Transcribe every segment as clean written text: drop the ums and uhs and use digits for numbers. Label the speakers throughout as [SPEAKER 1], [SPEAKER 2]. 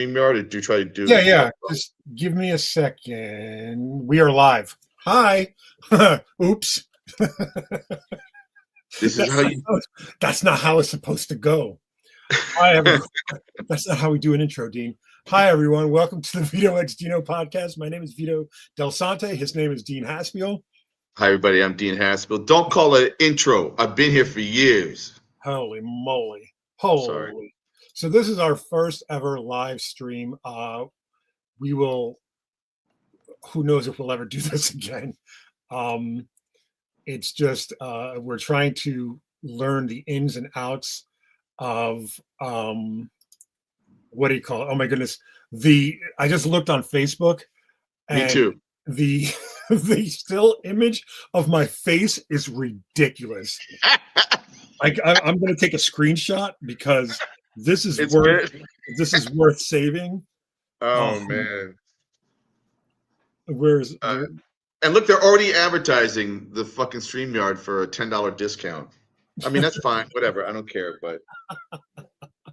[SPEAKER 1] StreamYard, or do you try to do?
[SPEAKER 2] Yeah. Just give me a second. We are live. Hi. Oops.
[SPEAKER 1] This is how you.
[SPEAKER 2] That's not how it's supposed to go. Hi, everyone. That's not how we do an intro, Dean. Hi, everyone. Welcome to the Vito x DINO podcast. My name is Vito Del Sante. His name is Dean Haspiel.
[SPEAKER 1] Hi, everybody. I'm Dean Haspiel. Don't call it an intro. I've been here for years.
[SPEAKER 2] Holy moly. Holy.
[SPEAKER 1] Sorry.
[SPEAKER 2] So this is our first ever live stream. We will, who knows if we'll ever do this again. It's just, we're trying to learn the ins and outs of, what do you call it? Oh my goodness. I just looked on Facebook. And
[SPEAKER 1] me too.
[SPEAKER 2] The still image of my face is ridiculous. I'm going to take a screenshot because this is worth saving.
[SPEAKER 1] Oh man.
[SPEAKER 2] Where's
[SPEAKER 1] and look, they're already advertising the fucking StreamYard for a $10 discount. I mean, that's fine, whatever. I don't care, but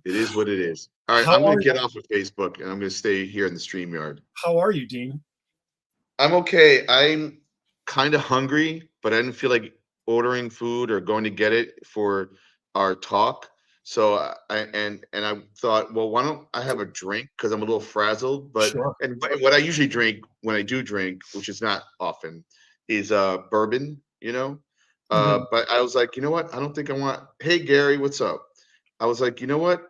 [SPEAKER 1] it is what it is. All right, I'm going to get off of Facebook and I'm going to stay here in the StreamYard.
[SPEAKER 2] How are you, Dean?
[SPEAKER 1] I'm okay. I'm kind of hungry, but I didn't feel like ordering food or going to get it for our talk. So I thought, well, why don't I have a drink because I'm a little frazzled. But
[SPEAKER 2] sure.
[SPEAKER 1] And what I usually drink when I do drink, which is not often, is bourbon. But I was like, you know what? I don't think I want. Hey Gary, what's up? I was like, you know what?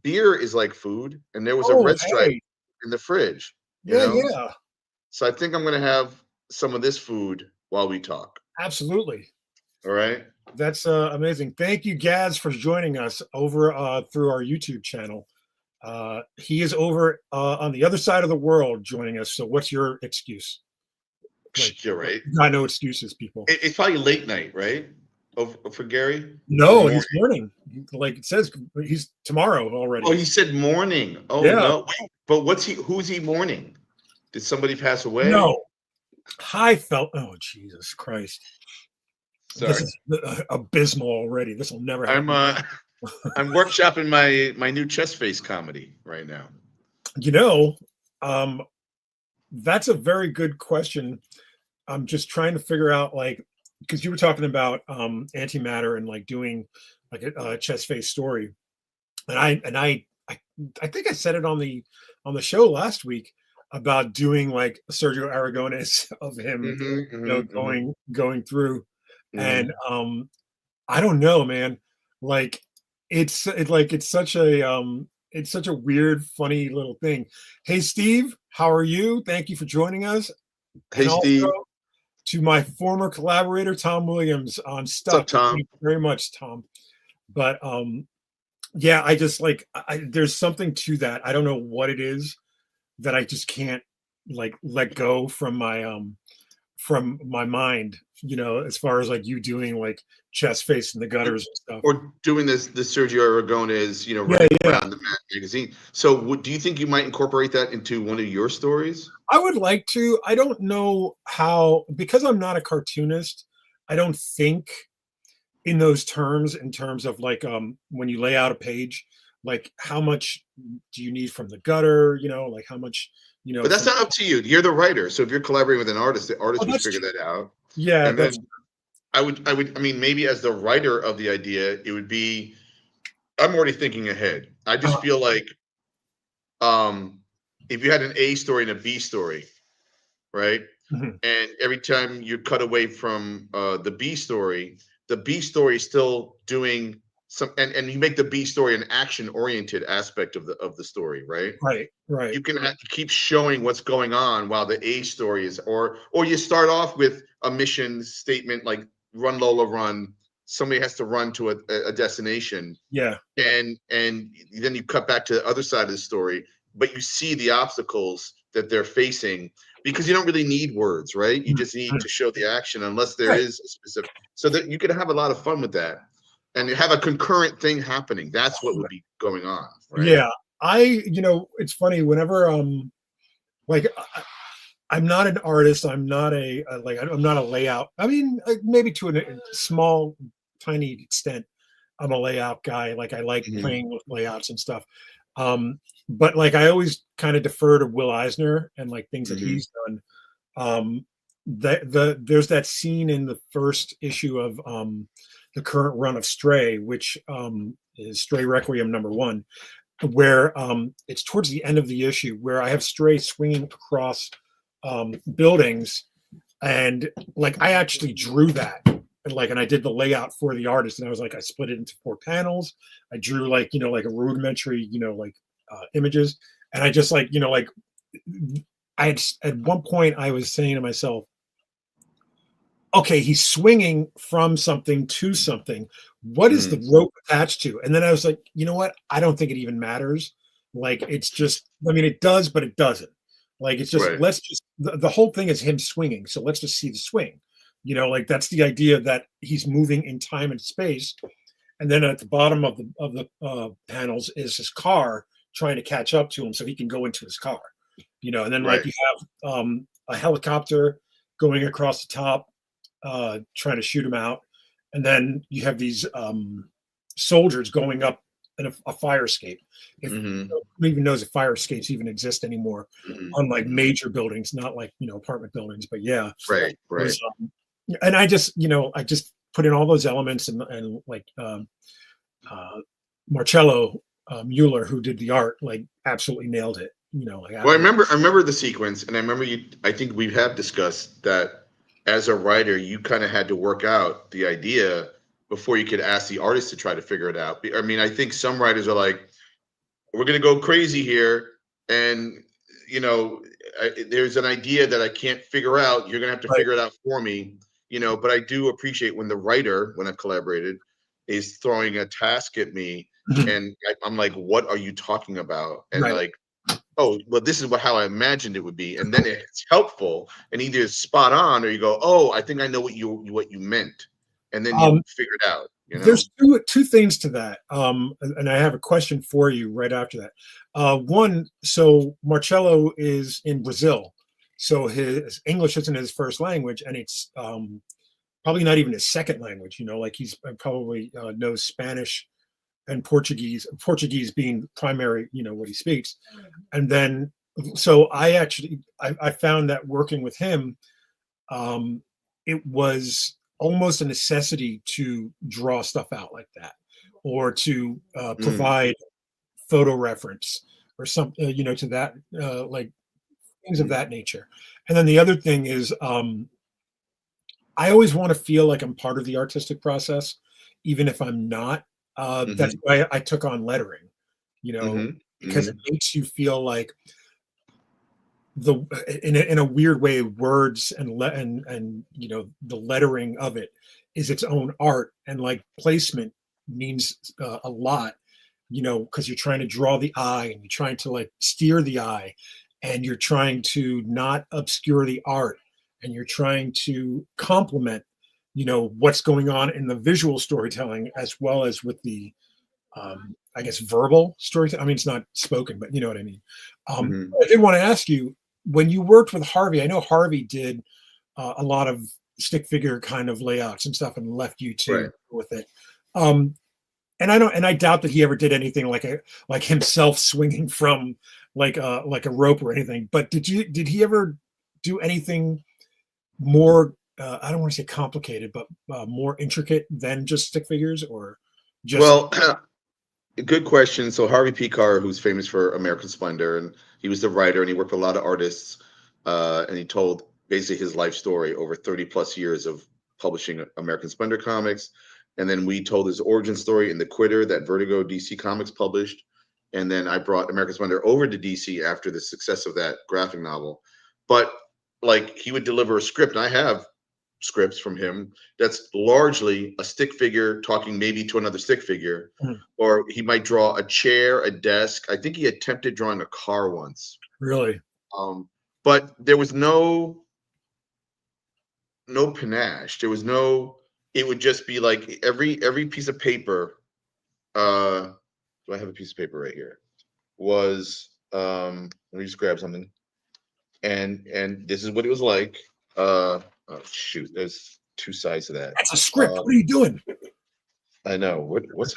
[SPEAKER 1] Beer is like food, and there was a red stripe in the fridge.
[SPEAKER 2] Yeah.
[SPEAKER 1] So I think I'm gonna have some of this food while we talk.
[SPEAKER 2] Absolutely.
[SPEAKER 1] All right.
[SPEAKER 2] That's amazing. Thank you, Gaz, for joining us over through our YouTube channel. He is over on the other side of the world joining us. So what's your excuse?
[SPEAKER 1] You're right.
[SPEAKER 2] Got no excuses, people.
[SPEAKER 1] It's probably late night, right? For Gary?
[SPEAKER 2] No, he's morning. Like it says, he's tomorrow already.
[SPEAKER 1] Oh, he said morning. Oh, yeah. No. Wait, but who's he mourning? Did somebody pass away?
[SPEAKER 2] No. Oh, Jesus Christ.
[SPEAKER 1] Sorry.
[SPEAKER 2] This is abysmal already. This will never happen.
[SPEAKER 1] I'm workshopping my new chest face comedy right now.
[SPEAKER 2] That's a very good question. I'm just trying to figure out, because you were talking about antimatter and doing a chest face story, and I think I said it on the show last week about doing Sergio Aragonés of him, going through. And I don't know, man. It's such a weird, funny little thing. Hey, Steve, how are you? Thank you for joining us.
[SPEAKER 1] Hey, Steve.
[SPEAKER 2] To my former collaborator, Tom Williams on Stuff.
[SPEAKER 1] What's up, Tom?
[SPEAKER 2] Thank you very much, Tom. But yeah, I just there's something to that. I don't know what it is that I just can't let go from my mind, as far as you doing chest face in the gutters and stuff,
[SPEAKER 1] or doing the Sergio Aragonés, around the magazine. So do you think you might incorporate that into one of your stories?
[SPEAKER 2] I would like to. I don't know how, because I'm not a cartoonist. I don't think in those terms, in terms of when you lay out a page, how much do you need from the gutter, how much,
[SPEAKER 1] But that's not up to you. You're the writer. So if you're collaborating with an artist, the artist would figure that out.
[SPEAKER 2] Yeah.
[SPEAKER 1] And then I mean, maybe as the writer of the idea, it would be, I'm already thinking ahead. I just feel like if you had an A story and a B story, right?
[SPEAKER 2] Mm-hmm.
[SPEAKER 1] And every time you cut away from the B story is still doing some, and you make the B story an action-oriented aspect of the story, right?
[SPEAKER 2] Right.
[SPEAKER 1] You can keep showing what's going on while the A story is, or you start off with a mission statement like "Run Lola Run." Somebody has to run to a destination.
[SPEAKER 2] Yeah.
[SPEAKER 1] And then you cut back to the other side of the story, but you see the obstacles that they're facing, because you don't really need words, right? You just need to show the action, unless there is a specific, so that you could have a lot of fun with that and have a concurrent thing happening. That's what would be going on, right?
[SPEAKER 2] Yeah. It's funny whenever I'm not an artist. I'm not I'm not a layout. I mean, maybe to a small, tiny extent, I'm a layout guy. I like playing with layouts and stuff. But like I always kind of defer to Will Eisner and like things that
[SPEAKER 1] Hmm.
[SPEAKER 2] he's done. There's that scene in the first issue of the current run of Stray, which is Stray Requiem #1, where it's towards the end of the issue where I have Stray swinging across buildings, and like I actually drew that. And I did the layout for the artist, and I was like, I split it into 4 panels. I drew like like a rudimentary like images, and I just like like I had at one point I was saying to myself, okay, he's swinging from something to something. What is the rope attached to? And then I was like, you know what? I don't think it even matters. Like it's just, I mean, it does, but it doesn't. Like it's just
[SPEAKER 1] Right.
[SPEAKER 2] let's just the whole thing is him swinging. So let's just see the swing. Like that's the idea that he's moving in time and space. And then at the bottom of the panels is his car trying to catch up to him so he can go into his car. And then like
[SPEAKER 1] Right.
[SPEAKER 2] you have a helicopter going across the top, trying to shoot him out, and then you have these soldiers going up in a fire escape. If
[SPEAKER 1] Hmm.
[SPEAKER 2] who even knows if fire escapes even exist anymore
[SPEAKER 1] Hmm.
[SPEAKER 2] on like major buildings, not like apartment buildings, but yeah,
[SPEAKER 1] Right.
[SPEAKER 2] it
[SPEAKER 1] Right.
[SPEAKER 2] was, and I just put in all those elements and like uh, Marcello Mueller, who did the art, like absolutely nailed it. Like
[SPEAKER 1] Well, I remember the sequence, and I remember you. I think we have discussed that as a writer, you kind of had to work out the idea before you could ask the artist to try to figure it out. I mean, I think some writers are like, "We're going to go crazy here," and there's an idea that I can't figure out. You're going to have to
[SPEAKER 2] right.
[SPEAKER 1] figure it out for me. But I do appreciate when the writer, when I've collaborated, is throwing a task at me, and I'm like, "What are you talking about?" And
[SPEAKER 2] Right.
[SPEAKER 1] like, oh, well, this is how I imagined it would be, and then it's helpful, and either it's spot on, or you go, oh, I think I know what you meant, and then you
[SPEAKER 2] Um,
[SPEAKER 1] figure it out.
[SPEAKER 2] There's two things to that, and I have a question for you right after that. One, so Marcello is in Brazil, so his English isn't his first language, and it's probably not even his second language. Like he's probably knows Spanish and Portuguese. Portuguese being primary, what he speaks, and then so I found that working with him, it was almost a necessity to draw stuff out like that, or to
[SPEAKER 1] Mm,
[SPEAKER 2] provide photo reference or something, to that, like things of that nature. And then the other thing is, I always want to feel like I'm part of the artistic process, even if I'm not. That's
[SPEAKER 1] hmm.
[SPEAKER 2] why I took on lettering, you know,
[SPEAKER 1] Hmm.
[SPEAKER 2] because
[SPEAKER 1] Hmm.
[SPEAKER 2] it makes you feel like the in a weird way, words and the lettering of it is its own art, and like placement means a lot, because you're trying to draw the eye and you're trying to like steer the eye, and you're trying to not obscure the art, and you're trying to complement what's going on in the visual storytelling as well as with the I guess verbal storytelling. I mean, it's not spoken, but you know what I mean.
[SPEAKER 1] Hmm.
[SPEAKER 2] I did want to ask you, when you worked with Harvey, I know Harvey did a lot of stick figure kind of layouts and stuff, and left you to
[SPEAKER 1] Right.
[SPEAKER 2] with it. Um, and I doubt that he ever did anything like himself swinging from like a rope or anything. But did he ever do anything more? I don't want to say complicated, but more intricate than just stick figures, or just
[SPEAKER 1] Well, good question. So Harvey P. Carr, who's famous for American Splendor, and he was the writer, and he worked with a lot of artists, and he told basically his life story over 30 plus years of publishing American Splendor comics. And then we told his origin story in The Quitter that Vertigo DC Comics published. And then I brought American Splendor over to DC after the success of that graphic novel. But like he would deliver a script, and I have scripts from him that's largely a stick figure talking maybe to another stick figure,
[SPEAKER 2] mm,
[SPEAKER 1] or he might draw a chair, a desk. I think he attempted drawing a car once.
[SPEAKER 2] really.
[SPEAKER 1] um, but there was no panache. There was no. It would just be like every piece of paper. Do I have a piece of paper right here? Was let me just grab something. And this is what it was like. Oh shoot, there's two sides to that.
[SPEAKER 2] That's a script.
[SPEAKER 1] Um,
[SPEAKER 2] What are you doing?
[SPEAKER 1] I know what's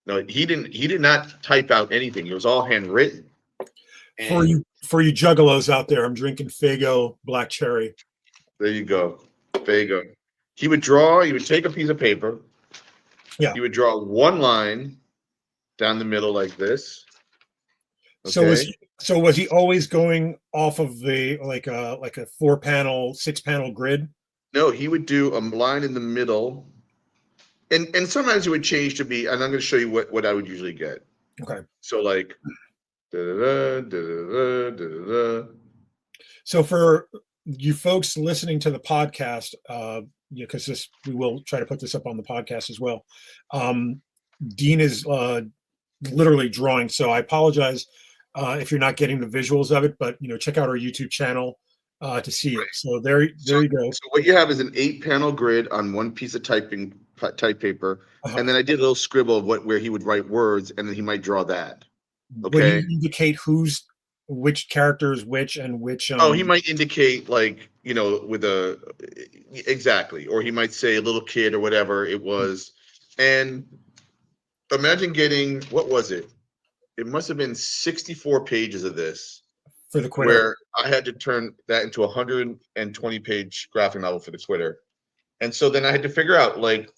[SPEAKER 1] No, he didn't. He did not type out anything. It was all handwritten.
[SPEAKER 2] For
[SPEAKER 1] And
[SPEAKER 2] you juggalos out there, I'm drinking Fago Black Cherry.
[SPEAKER 1] there you go. There you go. He would draw. He would take a piece of paper.
[SPEAKER 2] Yeah.
[SPEAKER 1] He would draw one line down the middle like this.
[SPEAKER 2] So
[SPEAKER 1] Okay.
[SPEAKER 2] was he always going off of the like a 4-panel, 6-panel grid?
[SPEAKER 1] No, he would do a line in the middle, and sometimes it would change to be. And I'm going to show you what I would usually get.
[SPEAKER 2] Okay.
[SPEAKER 1] So like, da-da-da, da-da-da, da-da-da.
[SPEAKER 2] So for you folks listening to the podcast, because we will try to put this up on the podcast as well. Dean is literally drawing, so I apologize if you're not getting the visuals of it, but check out our YouTube channel to see it. So there you go.
[SPEAKER 1] So what you have is an 8-panel grid on one piece of type paper, and then I did a little scribble of where he would write words, and then he might draw that. Okay.
[SPEAKER 2] Would you indicate which characters, which and which?
[SPEAKER 1] Oh, he might indicate like with exactly, or he might say a little kid or whatever it was, and imagine getting, what was it? It must have been 64 pages of this
[SPEAKER 2] for the Quitter,
[SPEAKER 1] where I had to turn that into a 120-page graphic novel for the Quitter. And so then I had to figure out, like,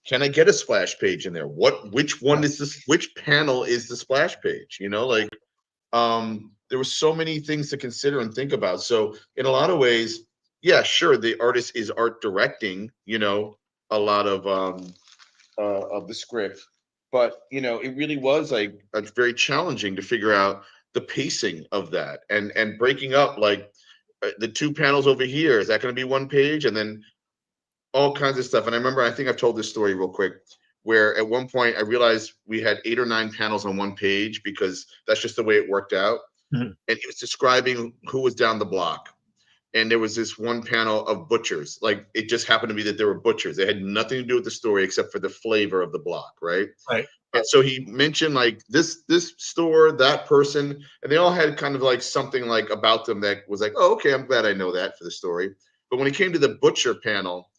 [SPEAKER 1] can I get a splash page in there? Which one is this? Which panel is the splash page? There were so many things to consider and think about. So in a lot of ways, yeah, sure, the artist is art directing, a lot of the script, but it really was like very challenging to figure out the pacing of that and breaking up like the 2 panels over here. Is that going to be 1 page? And then all kinds of stuff. And I remember, I think I've told this story real quick, where at one point I realized we had 8 or 9 panels on 1 page because that's just the way it worked out.
[SPEAKER 2] Mm-hmm.
[SPEAKER 1] And he was describing who was down the block. And there was this one panel of butchers. Like, it just happened to be that there were butchers. They had nothing to do with the story except for the flavor of the block, right?
[SPEAKER 2] Right.
[SPEAKER 1] And so he mentioned like this store, that person, and they all had kind of like something like about them that was like, oh, okay, I'm glad I know that for the story. But when it came to the butcher panel,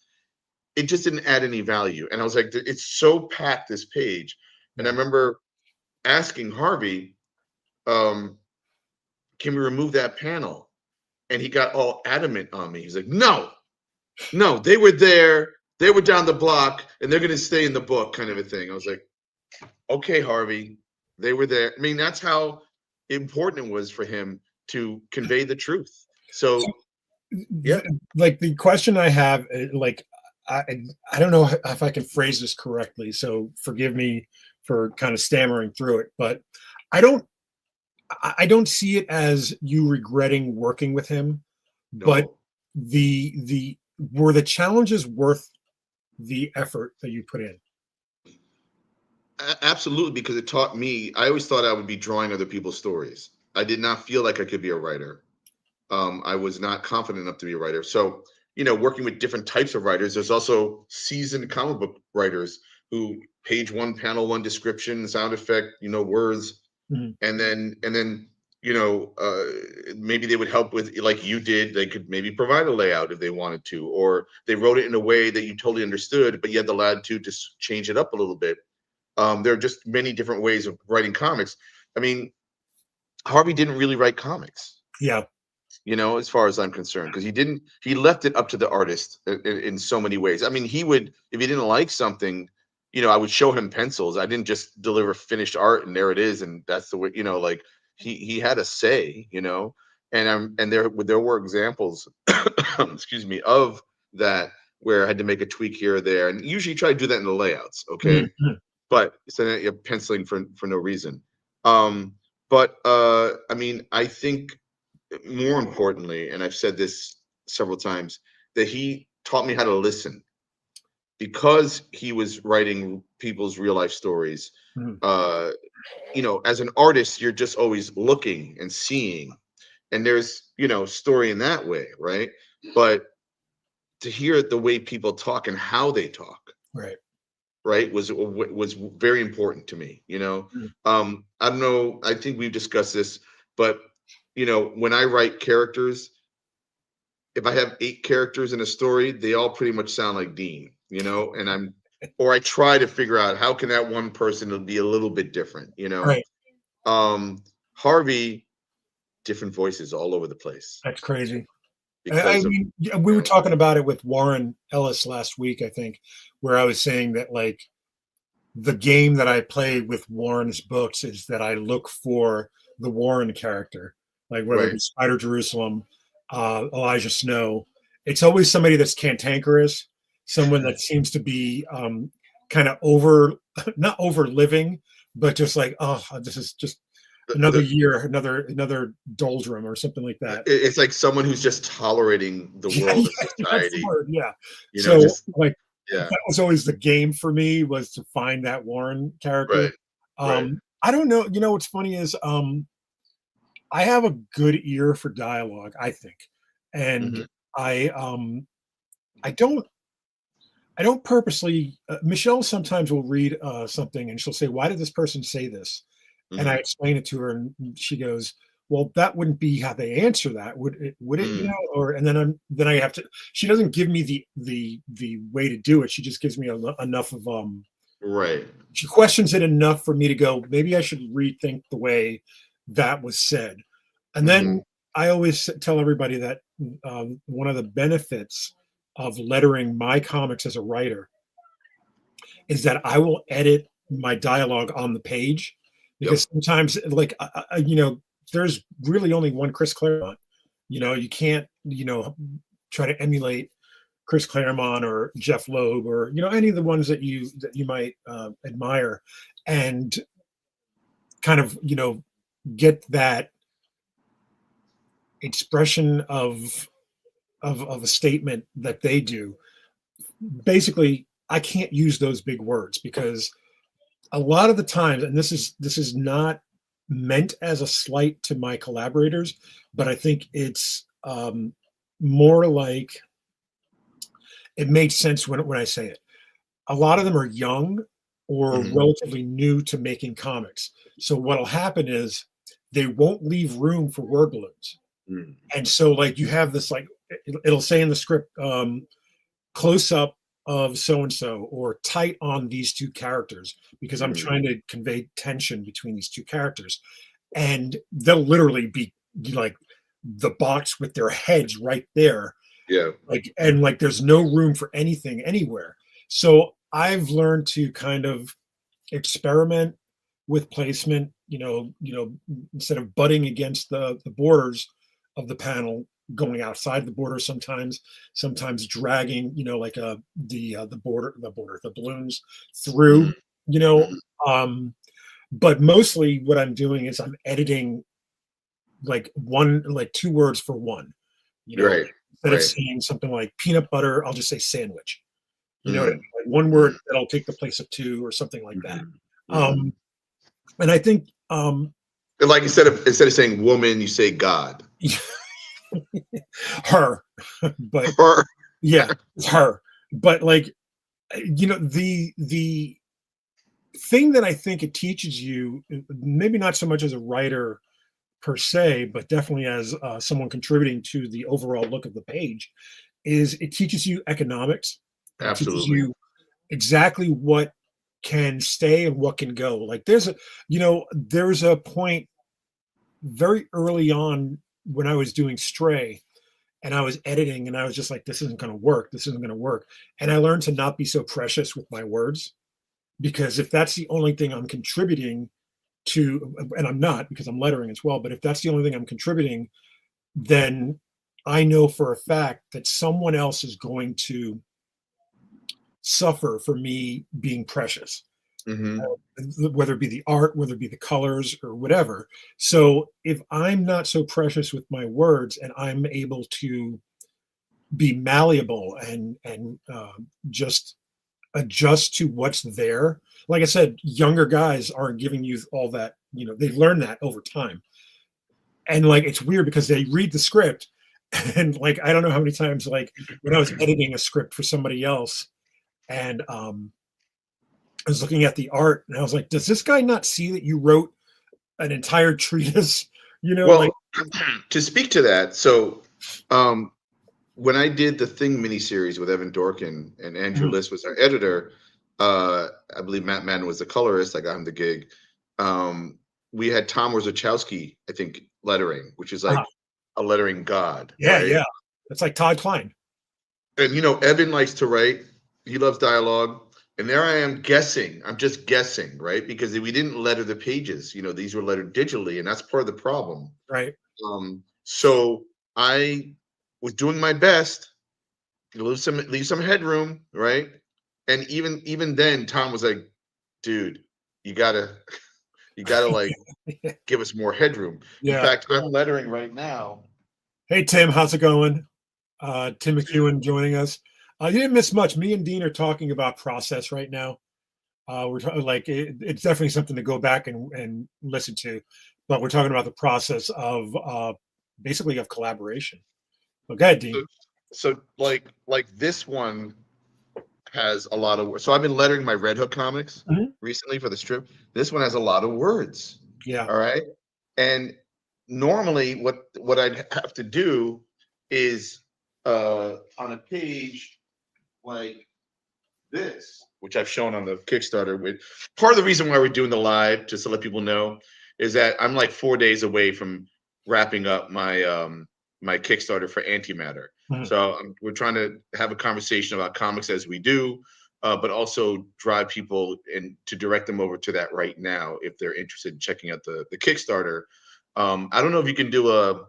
[SPEAKER 1] it just didn't add any value. And I was like, it's so packed, this page. And I remember asking Harvey, can we remove that panel? And he got all adamant on me. He's like, no, they were there. They were down the block and they're going to stay in the book, kind of a thing. I was like, okay, Harvey, they were there. I mean, that's how important it was for him to convey the truth. So yeah.
[SPEAKER 2] Like the question I have, like, I don't know if I can phrase this correctly, so forgive me for kind of stammering through it, but I don't see it as you regretting working with him,
[SPEAKER 1] No.
[SPEAKER 2] but were the challenges worth the effort that you put in?
[SPEAKER 1] Absolutely, because it taught me. I always thought I would be drawing other people's stories. I did not feel like I could be a writer. I was not confident enough to be a writer. So, working with different types of writers, there's also seasoned comic book writers who page 1, panel 1, description, sound effect, words, and then maybe they would help with, like you did. They could maybe provide a layout if they wanted to, or they wrote it in a way that you totally understood, but you had the latitude to change it up a little bit. There are just many different ways of writing comics. I mean, Harvey didn't really write comics.
[SPEAKER 2] Yeah.
[SPEAKER 1] As far as I'm concerned, because he left it up to the artist in so many ways. I mean, he would, if he didn't like something, I would show him pencils. I didn't just deliver finished art and there it is. And that's the way, like he had a say, and there were examples, excuse me, of that where I had to make a tweak here or there. And usually try to do that in the layouts. Okay. But so that you're penciling for no reason. But I mean, I think more importantly, and I've said this several times, that he taught me how to listen, because he was writing people's real life stories. As an artist, you're just always looking and seeing, and there's story in that way, right? But to hear the way people talk and how they talk, right, was very important to me. I don't know, I think we've discussed this, but when I write characters, if I have 8 characters in a story, they all pretty much sound like Dean, and or I try to figure out how can that one person be a little bit different, you know.
[SPEAKER 2] Right.
[SPEAKER 1] Harvey, different voices all over the place
[SPEAKER 2] That's crazy. I
[SPEAKER 1] because of,
[SPEAKER 2] mean, yeah, we
[SPEAKER 1] you
[SPEAKER 2] were
[SPEAKER 1] know,
[SPEAKER 2] talking about it with Warren Ellis last week, I think, where I was saying that like the game that I play with Warren's books is that I look for the Warren character, like whether it
[SPEAKER 1] right.
[SPEAKER 2] be Spider Jerusalem, Elijah Snow. It's always somebody that's cantankerous, someone that seems to be kind of over, not over living, but just like, oh, this is just another
[SPEAKER 1] The
[SPEAKER 2] year, another doldrum or something like that.
[SPEAKER 1] it's like someone who's just tolerating the
[SPEAKER 2] Yeah,
[SPEAKER 1] world and
[SPEAKER 2] yeah, that's the
[SPEAKER 1] society,
[SPEAKER 2] word. Yeah.
[SPEAKER 1] you know,
[SPEAKER 2] So
[SPEAKER 1] just
[SPEAKER 2] like
[SPEAKER 1] yeah,
[SPEAKER 2] that was always the game for me was to find that Warren character.
[SPEAKER 1] right, right.
[SPEAKER 2] I don't know. You know what's funny is I have a good ear for dialogue, I think, and
[SPEAKER 1] Hmm.
[SPEAKER 2] I um I don't I don't purposely. Michelle sometimes will read something and she'll say, "Why did this person say this?" And I
[SPEAKER 1] Hmm.
[SPEAKER 2] explain it to her, and she goes, "Well, that wouldn't be how they answer that, would it? Would it? You
[SPEAKER 1] Mm,
[SPEAKER 2] know?" Or and then I have to. She doesn't give me the way to do it. She just gives me enough of
[SPEAKER 1] right.
[SPEAKER 2] She questions it enough for me to go, maybe I should rethink the way that was said. And then
[SPEAKER 1] Hmm.
[SPEAKER 2] I always tell everybody that one of the benefits of lettering my comics as a writer is that I will edit my dialogue on the page
[SPEAKER 1] Yep.
[SPEAKER 2] because sometimes, like, there's really only one Chris Claremont. You can't, try to emulate Chris Claremont or Jeff Loeb or any of the ones that you might admire, and kind of get that expression of a statement that they do. Basically, I can't use those big words because a lot of the times, and this is not meant as a slight to my collaborators, but I think it's more like it makes sense when I say it. A lot of them are young or
[SPEAKER 1] Hmm.
[SPEAKER 2] relatively new to making comics. So what'll happen is they won't leave room for word balloons.
[SPEAKER 1] Mm,
[SPEAKER 2] And so like you have this like it'll say in the script close up of so and so or tight on these two characters because I'm
[SPEAKER 1] mm,
[SPEAKER 2] trying to convey tension between these two characters. And they'll literally be like the box with their heads right there,
[SPEAKER 1] yeah.
[SPEAKER 2] like, and like there's no room for anything anywhere. So I've learned to kind of experiment with placement, instead of butting against the borders of the panel, going outside the border sometimes dragging, like the balloons through,
[SPEAKER 1] Hmm.
[SPEAKER 2] you know
[SPEAKER 1] Hmm.
[SPEAKER 2] um but mostly what I'm doing is I'm editing like two words for one,
[SPEAKER 1] Right.
[SPEAKER 2] instead of
[SPEAKER 1] Right.
[SPEAKER 2] saying something like peanut butter, I'll just say sandwich. You know what I
[SPEAKER 1] Mm,
[SPEAKER 2] mean? Like one word
[SPEAKER 1] mm,
[SPEAKER 2] that'll take the place of two or something like that.
[SPEAKER 1] hmm. Hmm.
[SPEAKER 2] Um, and I think
[SPEAKER 1] Like instead of saying woman, you say God.
[SPEAKER 2] her, but
[SPEAKER 1] Her.
[SPEAKER 2] yeah, it's her. But like, the thing that I think it teaches you, maybe not so much as a writer per se, but definitely as someone contributing to the overall look of the page, is it teaches you economics. It teaches
[SPEAKER 1] Absolutely.
[SPEAKER 2] you exactly what can stay and what can go. Like there's a point very early on when I was doing Stray and I was editing and I was just like, this isn't going to work. This isn't going to work. And I learned to not be so precious with my words because if that's the only thing I'm contributing to, and I'm not because I'm lettering as well, but if that's the only thing I'm contributing, then I know for a fact that someone else is going to suffer for me being precious,
[SPEAKER 1] Hmm.
[SPEAKER 2] whether it be the art, whether it be the colors or whatever. So if I'm not so precious with my words and I'm able to be malleable and just adjust to what's there, like I said, younger guys aren't giving you all that. They've learned that over time, and like it's weird because they read the script, and like I don't know how many times like when I was editing a script for somebody else, and I was looking at the art and I was like, does this guy not see that you wrote an entire treatise? Like,
[SPEAKER 1] Well, to speak to that, so um, when I did the Thing miniseries with Evan Dorkin and Andrew
[SPEAKER 2] mhm,
[SPEAKER 1] List was our editor, I believe Matt Madden was the colorist. I got him the gig. We had Tom Wazachowski, I think, lettering, which is like a lettering god,
[SPEAKER 2] Yeah,
[SPEAKER 1] right?
[SPEAKER 2] yeah. It's like Todd Klein.
[SPEAKER 1] And Evan likes to write. He loves dialogue. And there I am guessing. I'm just guessing, right? Because we didn't letter the pages. These were lettered digitally, and that's part of the problem.
[SPEAKER 2] Right.
[SPEAKER 1] So I was doing my best to leave some headroom, right? And even then, Tom was like, "Dude, you gotta like give us more headroom." In
[SPEAKER 2] Yeah.
[SPEAKER 1] fact, I'm lettering right now.
[SPEAKER 2] Hey, Tim, how's it going? Tim McEwen joining us. You didn't miss much. Me and Dean are talking about process right now. We're like it's definitely something to go back and listen to, but we're talking about the process of basically of collaboration. Okay, Dean.
[SPEAKER 1] So like this one has a lot of words. So I've been lettering my Red Hook comics recently for the strip. This one has a lot of words.
[SPEAKER 2] Yeah.
[SPEAKER 1] All right. And normally what I'd have to do is on a page like this, which I've shown on the Kickstarter. With part of the reason why we're doing the live, just to let people know, is that I'm like 4 days away from wrapping up my Kickstarter for Antimatter. So we're trying to have a conversation about comics as we do, but also drive people and to direct them over to that right now if they're interested in checking out the Kickstarter. I don't know if you can do a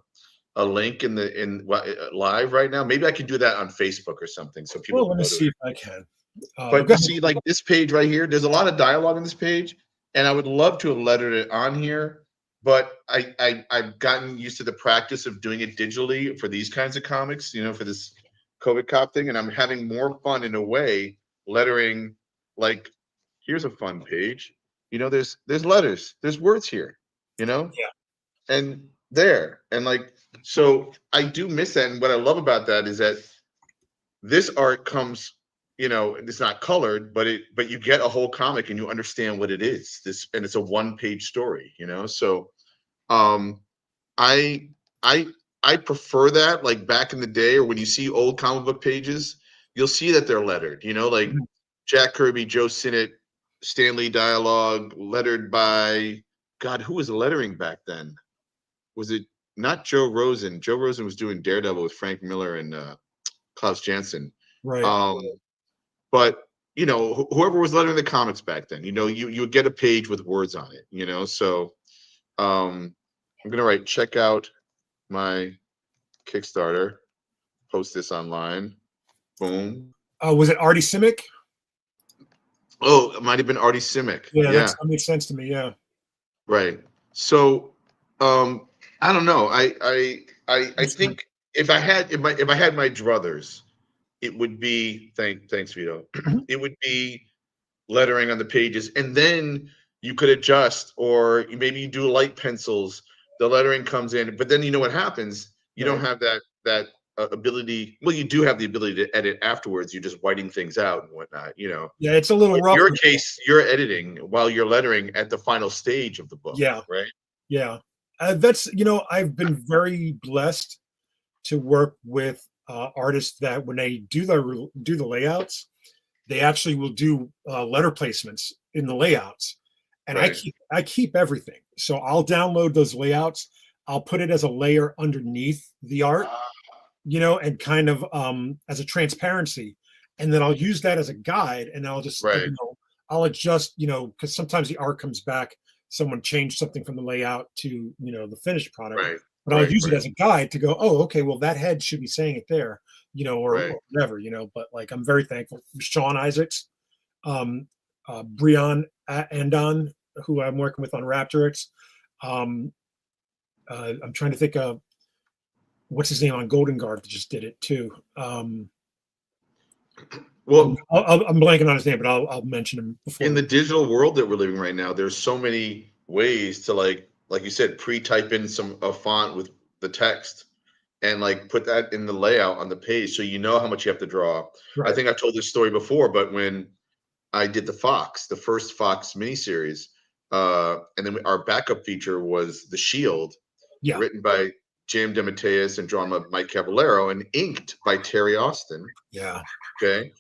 [SPEAKER 1] link in live right now. Maybe I can do that on Facebook or something so people.
[SPEAKER 2] Well, let me see if I can.
[SPEAKER 1] But you see, like this page right here, there's a lot of dialogue on this page, and I would love to have lettered it on here, but I've gotten used to the practice of doing it digitally for these kinds of comics, for this COVID cop thing, and I'm having more fun in a way lettering. Like, here's a fun page. There's letters, there's words here,
[SPEAKER 2] Yeah.
[SPEAKER 1] and there, and like, so I do miss that, and what I love about that is that this art comes, it's not colored, but you get a whole comic and you understand what it is. And it's a one-page story, So I I I prefer that, like back in the day, or when you see old comic book pages, you'll see that they're lettered, like Jack Kirby, Joe Sinnott, Stanley dialogue, lettered by God, who was lettering back then? Was it not Joe Rosen? Joe Rosen was doing Daredevil with Frank Miller and Klaus Janson.
[SPEAKER 2] Right.
[SPEAKER 1] But whoever was lettering the comics back then, you would get a page with words on it, So I'm gonna write, check out my Kickstarter, post this online. Boom.
[SPEAKER 2] Was it Artie Simic?
[SPEAKER 1] Oh, it might have been Artie Simic.
[SPEAKER 2] Yeah, that makes sense to me. Yeah.
[SPEAKER 1] Right. So I don't know. I think if I had my druthers, it would be thanks Vito. It would be lettering on the pages, and then you could adjust, or maybe you do light pencils. The lettering comes in, but then what happens? You don't have that ability. Well, you do have the ability to edit afterwards. You're just whiting things out and whatnot.
[SPEAKER 2] Yeah, it's a little rough.
[SPEAKER 1] In your case, you're editing while you're lettering at the final stage of the book.
[SPEAKER 2] Yeah.
[SPEAKER 1] Right.
[SPEAKER 2] Yeah. That's I've been very blessed to work with artists that when they do the layouts, they actually will do letter placements in the layouts, and right. I keep everything. So I'll download those layouts. I'll put it as a layer underneath the art, and kind of as a transparency, and then I'll use that as a guide, and I'll just I'll adjust, because sometimes the art comes back. Someone changed something from the layout to the finished product. Right. But I'll use it as a guide to go, oh, okay, well, that head should be saying it there, or whatever, But like, I'm very thankful. Sean Isaacs, Brian Andon, who I'm working with on Raptorix. I'm trying to think of what's his name on Golden Guard that just did it too. Well, I'm blanking on his name, but I'll mention him before.
[SPEAKER 1] In the digital world that we're living right now, there's so many ways to like you said, pre-type in a font with the text and like put that in the layout on the page so you know how much you have to draw. Right. I think I've told this story before, but when I did the first Fox miniseries, and then our backup feature was The Shield, written by Jim DeMatteis and drawn by Mike Cavallero and inked by Terry Austin.
[SPEAKER 2] Yeah.
[SPEAKER 1] Okay.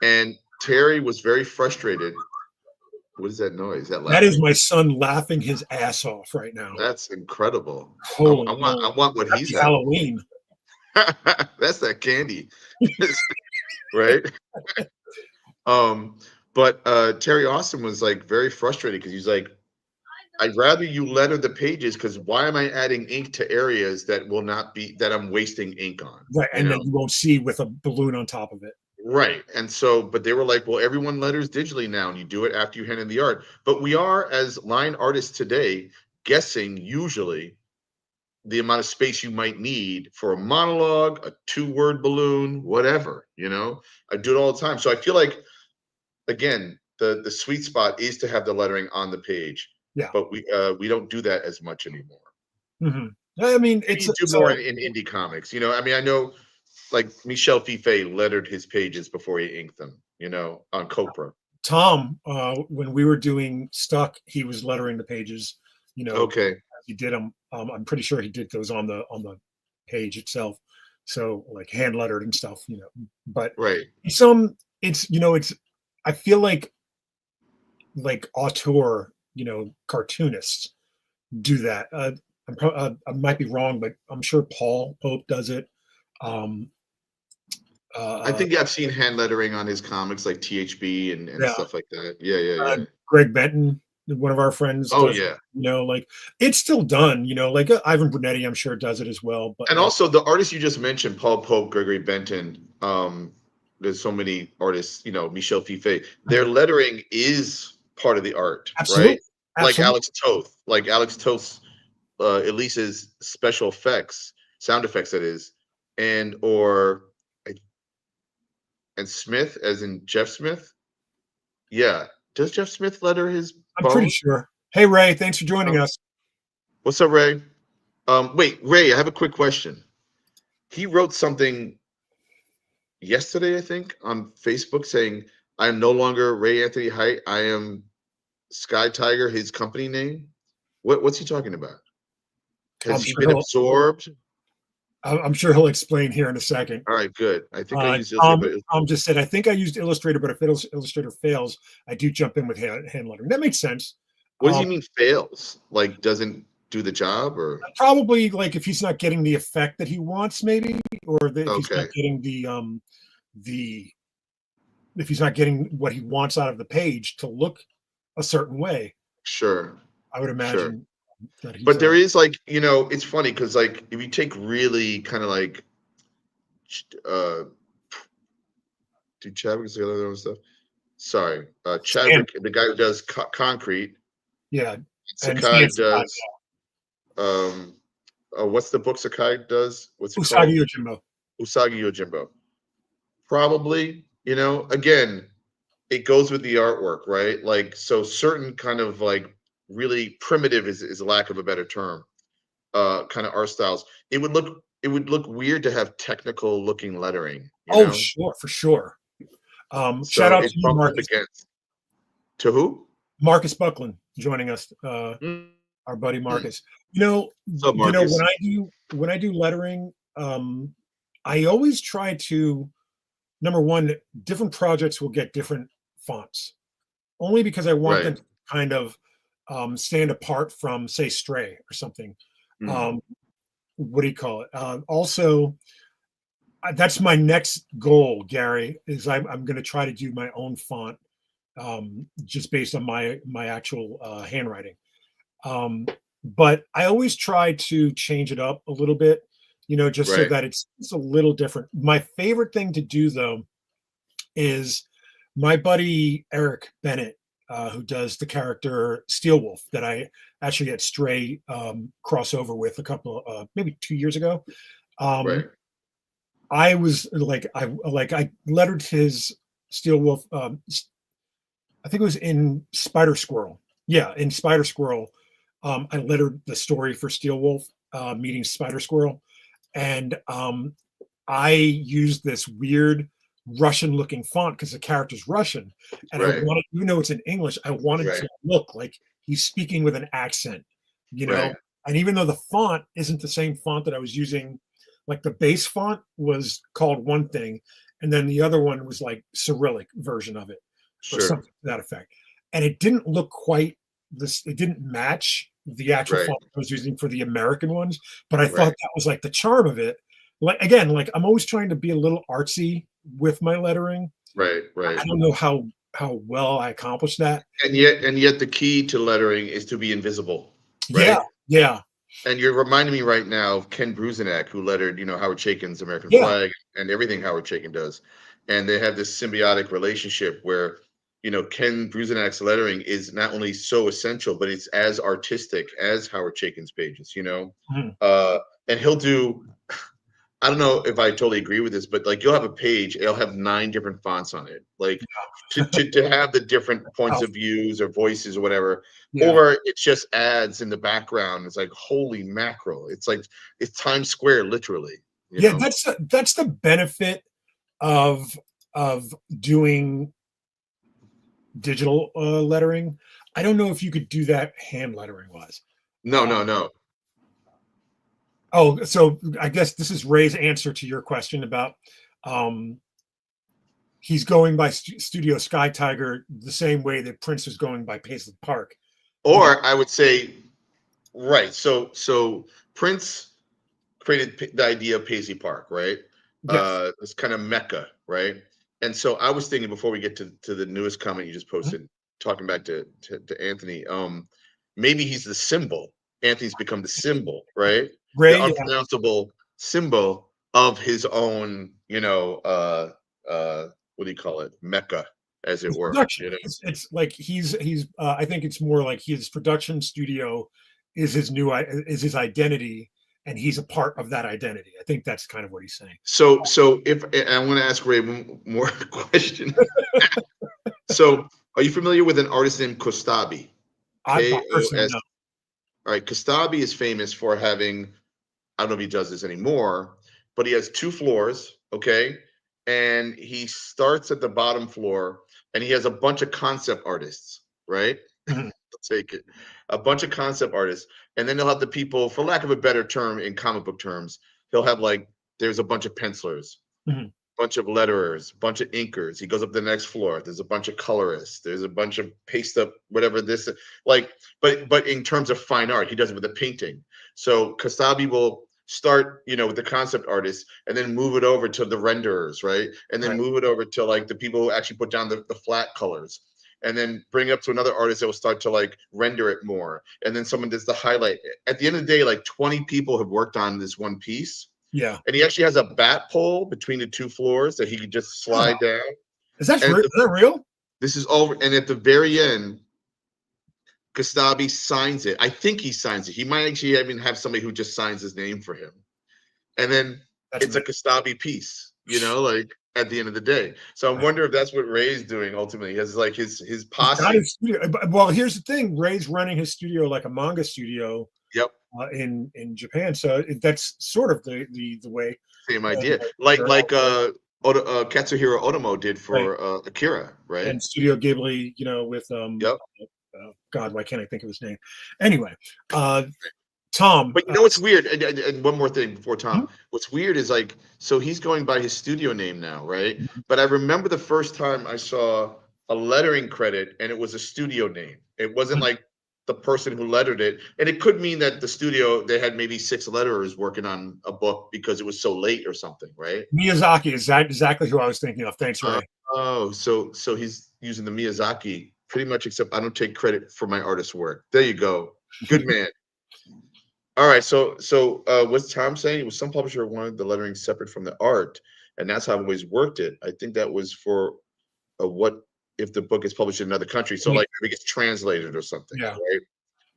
[SPEAKER 1] And Terry was very frustrated. What is that noise? That
[SPEAKER 2] That is
[SPEAKER 1] laughing?
[SPEAKER 2] my son laughing his ass off right now.
[SPEAKER 1] That's incredible.
[SPEAKER 2] Holy
[SPEAKER 1] I
[SPEAKER 2] moly.
[SPEAKER 1] want what he's
[SPEAKER 2] Happy
[SPEAKER 1] having.
[SPEAKER 2] Halloween.
[SPEAKER 1] That's that candy, right? But Terry Austin was like very frustrated because he's like, I'd rather you letter the pages because why am I adding ink to areas that will not be that I'm wasting ink on?
[SPEAKER 2] Right.
[SPEAKER 1] You
[SPEAKER 2] And
[SPEAKER 1] know?
[SPEAKER 2] then you won't see with a balloon on top of it.
[SPEAKER 1] Right. And so, but they were like, well, everyone letters digitally now, and you do it after you hand in the art. But we are, as line artists today, guessing usually the amount of space you might need for a monologue, a 2-word balloon, whatever, you know. I do it all the time. So I feel like, again, the sweet spot is to have the lettering on the page.
[SPEAKER 2] Yeah.
[SPEAKER 1] But we don't do that as much anymore.
[SPEAKER 2] Mm-hmm. I mean,
[SPEAKER 1] Maybe you do more in indie comics. You know, I mean, I know like Michel Fiffe lettered his pages before he inked them, you know, on Copra.
[SPEAKER 2] Tom, when we were doing Stuck, he was lettering the pages, you know,
[SPEAKER 1] Okay.
[SPEAKER 2] he did them. I'm pretty sure he did those on the page itself. So like hand lettered and stuff, you know, but
[SPEAKER 1] Right.
[SPEAKER 2] it's, you know, it's, I feel like auteur, you know, cartoonists do that. I might be wrong, but I'm sure Paul Pope does it.
[SPEAKER 1] I think I've seen hand lettering on his comics like THB and
[SPEAKER 2] Yeah,
[SPEAKER 1] stuff like that. Yeah, yeah, yeah.
[SPEAKER 2] Greg Benton, one of our friends,
[SPEAKER 1] Oh
[SPEAKER 2] does.
[SPEAKER 1] yeah.
[SPEAKER 2] You know, like it's still done. You know, like Ivan Brunetti, I'm sure does it as well. But
[SPEAKER 1] And
[SPEAKER 2] like,
[SPEAKER 1] also the artists you just mentioned, Paul Pope, Gregory Benton, there's so many artists, you know, Michel Fiffe, their lettering is part of the art, right?
[SPEAKER 2] absolutely,
[SPEAKER 1] Like
[SPEAKER 2] absolutely.
[SPEAKER 1] Alex Toth's Elise's special effects, sound effects that is, and or and Smith, as in Jeff Smith. Yeah. Does Jeff Smith letter his
[SPEAKER 2] I'm pretty
[SPEAKER 1] bone?
[SPEAKER 2] sure. Hey Ray, thanks for joining us.
[SPEAKER 1] What's up, Ray? Wait, Ray, I have a quick question. He wrote something yesterday, I think, on Facebook saying, I am no longer Ray Anthony Height. I am Sky Tiger, his company name. What's he talking about?
[SPEAKER 2] I'm
[SPEAKER 1] Has he
[SPEAKER 2] sure
[SPEAKER 1] been absorbed?
[SPEAKER 2] I'm sure he'll explain here in a second.
[SPEAKER 1] All right, good. I think I used Illustrator, but
[SPEAKER 2] Tom just said, I think I used Illustrator, but if Illustrator fails, I do jump in with hand lettering. That makes sense.
[SPEAKER 1] what does he mean fails? Like doesn't do the job or
[SPEAKER 2] Probably like if he's not getting the effect that he wants, maybe, or if he's not
[SPEAKER 1] okay.
[SPEAKER 2] getting the if he's not getting what he wants out of the page to look a certain way,
[SPEAKER 1] Sure.
[SPEAKER 2] I would
[SPEAKER 1] Sure.
[SPEAKER 2] imagine that he's
[SPEAKER 1] But there is like, you know, it's funny because like if you take really kind of like uh dude Chadwick's the other stuff. Sorry, Chadwick, the guy who does concrete.
[SPEAKER 2] yeah, and
[SPEAKER 1] Sakai does what's the book Sakai does? What's it called?
[SPEAKER 2] Usagi Yojimbo.
[SPEAKER 1] Usagi Yojimbo. Probably, you know, again, it goes with the artwork, right? Like so certain kind of like really primitive is a lack of a better term. Kind of art styles. It would look weird to have technical looking lettering, you
[SPEAKER 2] Oh,
[SPEAKER 1] know?
[SPEAKER 2] sure, for sure. Shout
[SPEAKER 1] So
[SPEAKER 2] out to
[SPEAKER 1] it
[SPEAKER 2] you,
[SPEAKER 1] bumps up
[SPEAKER 2] Marcus.
[SPEAKER 1] against to who?
[SPEAKER 2] Marcus Buckland joining us.
[SPEAKER 1] Mm.
[SPEAKER 2] Our buddy Marcus. You know,
[SPEAKER 1] So Marcus.
[SPEAKER 2] when I do lettering, I always try to number one, different projects will get different fonts, only because I want them
[SPEAKER 1] Right.
[SPEAKER 2] to kind of stand apart from, say, Stray or something.
[SPEAKER 1] Mm.
[SPEAKER 2] Um, what do you call it? Also, that's my next goal, Gary. Is I'm going to try to do my own font, just based on my actual handwriting. But I always try to change it up a little bit, you know, just so
[SPEAKER 1] Right.
[SPEAKER 2] that it's a little different. My favorite thing to do though is my buddy Eric Bennett, who does the character Steelwolf that I actually had Stray crossover with a couple maybe 2 years ago.
[SPEAKER 1] Right.
[SPEAKER 2] I was I lettered his Steelwolf. I think it was in Spider Squirrel. Yeah, in Spider Squirrel, I lettered the story for Steelwolf meeting Spider Squirrel, and I used this weird Russian-looking font because the character's Russian, and I
[SPEAKER 1] Right.
[SPEAKER 2] wanted, even though it's in English, I wanted
[SPEAKER 1] Right.
[SPEAKER 2] to look like he's speaking with an accent, you know.
[SPEAKER 1] Right.
[SPEAKER 2] And even though the font isn't the same font that I was using, like the base font was called one thing, and then the other one was like Cyrillic version of it or
[SPEAKER 1] Sure.
[SPEAKER 2] something to that effect. And it didn't look quite this. It didn't match the actual
[SPEAKER 1] Right.
[SPEAKER 2] font I was using for the American ones, but I thought
[SPEAKER 1] Right.
[SPEAKER 2] that was like the charm of it. Like again, like I'm always trying to be a little artsy with my lettering.
[SPEAKER 1] Right.
[SPEAKER 2] I
[SPEAKER 1] Right.
[SPEAKER 2] don't know how well I accomplished that.
[SPEAKER 1] And yet the key to lettering is to be invisible,
[SPEAKER 2] Yeah,
[SPEAKER 1] right?
[SPEAKER 2] yeah,
[SPEAKER 1] And you're reminding me right now of Ken Bruzenak, who lettered, Howard Chaykin's American
[SPEAKER 2] yeah,
[SPEAKER 1] flag and everything Howard Chaykin does. And they have this symbiotic relationship where, Ken Bruzenak's lettering is not only so essential, but it's as artistic as Howard Chaykin's pages.
[SPEAKER 2] mhm,
[SPEAKER 1] Uh, and he'll do, I don't know if I totally agree with this, but like you'll have a page, it'll have 9 different fonts on it. Like to have the different points of views or voices or whatever,
[SPEAKER 2] yeah.
[SPEAKER 1] or it just adds in the background. It's like holy mackerel. It's like it's Times Square literally, you
[SPEAKER 2] Yeah,
[SPEAKER 1] know.
[SPEAKER 2] that's the benefit of doing digital lettering. I don't know if you could do that hand lettering wise.
[SPEAKER 1] No, no, no.
[SPEAKER 2] Oh, so I guess this is Ray's answer to your question about um, he's going by Studio Sky Tiger the same way that Prince was going by Paisley Park.
[SPEAKER 1] Or I would say, right. So Prince created the idea of Paisley Park, right?
[SPEAKER 2] Yes.
[SPEAKER 1] It's kind of Mecca, right? And so I was thinking before we get to the newest comment you just posted, talking back to Anthony, maybe he's the symbol. Anthony's become the symbol, right? The
[SPEAKER 2] Ray, yeah.
[SPEAKER 1] unpronounceable symbol of his own, what do you call it? Mecca, as it
[SPEAKER 2] His
[SPEAKER 1] were,
[SPEAKER 2] production. It's like he's. I think it's more like his production studio is his identity, and he's a part of that identity. I think that's kind of what he's saying.
[SPEAKER 1] So if and I'm going to ask Ray one more question. So, are you familiar with an artist named Kostabi?
[SPEAKER 2] I personally
[SPEAKER 1] Kos.
[SPEAKER 2] know.
[SPEAKER 1] All right, Kostabi is famous for having, I don't know if he does this anymore, but he has 2 floors, okay? And he starts at the bottom floor and he has a bunch of concept artists, right?
[SPEAKER 2] Mhm,
[SPEAKER 1] Take it. A bunch of concept artists. And then he'll have the people, for lack of a better term in comic book terms, he'll have like, there's a bunch of pencilers,
[SPEAKER 2] mhm.
[SPEAKER 1] bunch of letterers, bunch of inkers. He goes up to the next floor. There's a bunch of colorists. There's a bunch of paste up, whatever this like. But in terms of fine art, he does it with a painting. So Kasabi will start, with the concept artists, and then move it over to the renderers, right? And then
[SPEAKER 2] Right.
[SPEAKER 1] move it over to like the people who actually put down the flat colors. And then bring it up to another artist that will start to like render it more. And then someone does the highlight. At the end of the day, like 20 people have worked on this one piece,
[SPEAKER 2] Yeah.
[SPEAKER 1] and he actually has a bat pole between the 2 floors that he could just
[SPEAKER 2] Oh,
[SPEAKER 1] slide down. And
[SPEAKER 2] is that real?
[SPEAKER 1] this is all. And at the very end, Kastabi signs it. I think he signs it. He might actually even have somebody who just signs his name for him. And then
[SPEAKER 2] That's
[SPEAKER 1] it's a
[SPEAKER 2] amazing.
[SPEAKER 1] Kastabi piece, like at the end of the day. So I wonder if that's what Ray's doing ultimately. He has like his
[SPEAKER 2] He's got
[SPEAKER 1] posse.
[SPEAKER 2] his studio. Well, here's the thing: Ray's running his studio like a manga studio
[SPEAKER 1] Yep.
[SPEAKER 2] in Japan. So that's sort of the way.
[SPEAKER 1] Same
[SPEAKER 2] uh,
[SPEAKER 1] idea. Like
[SPEAKER 2] they're
[SPEAKER 1] like
[SPEAKER 2] all-
[SPEAKER 1] Katsuhiro Otomo did
[SPEAKER 2] right.
[SPEAKER 1] for Akira, right?
[SPEAKER 2] And Studio Ghibli, with
[SPEAKER 1] Yep.
[SPEAKER 2] God, why can't I think of his name? Anyway, Tom.
[SPEAKER 1] But you know what's weird? And one more thing before
[SPEAKER 2] Mhm,
[SPEAKER 1] Tom. What's weird is like, so he's going by his studio name now, right? But I remember the first time I saw a lettering credit and it was a studio name. It wasn't
[SPEAKER 2] mhm.
[SPEAKER 1] like the person who lettered it. And it could mean that the studio, they had maybe 6 letterers working on a book because it was so late or something, right?
[SPEAKER 2] Miyazaki is that exactly who I was thinking of. Thanks,
[SPEAKER 1] Uh,
[SPEAKER 2] Ray.
[SPEAKER 1] so he's using the Miyazaki pretty much, except I don't take credit for my artist's work. There you go. Good man. All right, so what's Tom saying? It was some publisher wanted the lettering separate from the art, and that's how I've always worked it. I think that was for what if the book is published in another country, so
[SPEAKER 2] Yeah.
[SPEAKER 1] like if it gets translated or something,
[SPEAKER 2] Yeah.
[SPEAKER 1] right?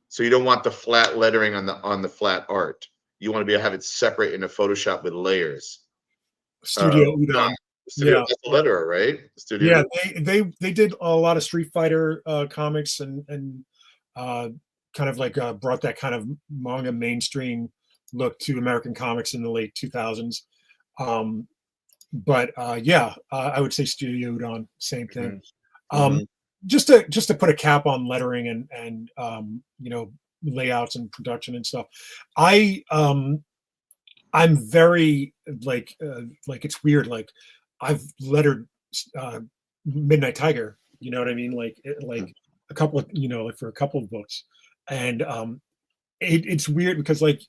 [SPEAKER 1] So you don't want the flat lettering on the flat art. You want to be able to have it separate in a Photoshop with layers.
[SPEAKER 2] Studio
[SPEAKER 1] No,
[SPEAKER 2] Udon.
[SPEAKER 1] studio,
[SPEAKER 2] Yeah.
[SPEAKER 1] that's a letterer, right? Studio.
[SPEAKER 2] Yeah, they did a lot of Street Fighter comics and uh, kind of like brought that kind of manga mainstream look to American comics in the late 2000s. Um, but yeah, I would say Studio Udon, same thing.
[SPEAKER 1] Mhm,
[SPEAKER 2] Um,
[SPEAKER 1] mhm.
[SPEAKER 2] just to put a cap on lettering and layouts and production and stuff. I I'm very like it's weird. Like I've lettered Midnight Tiger, you know what I mean? Like a couple of, like for a couple of books. And it's weird because like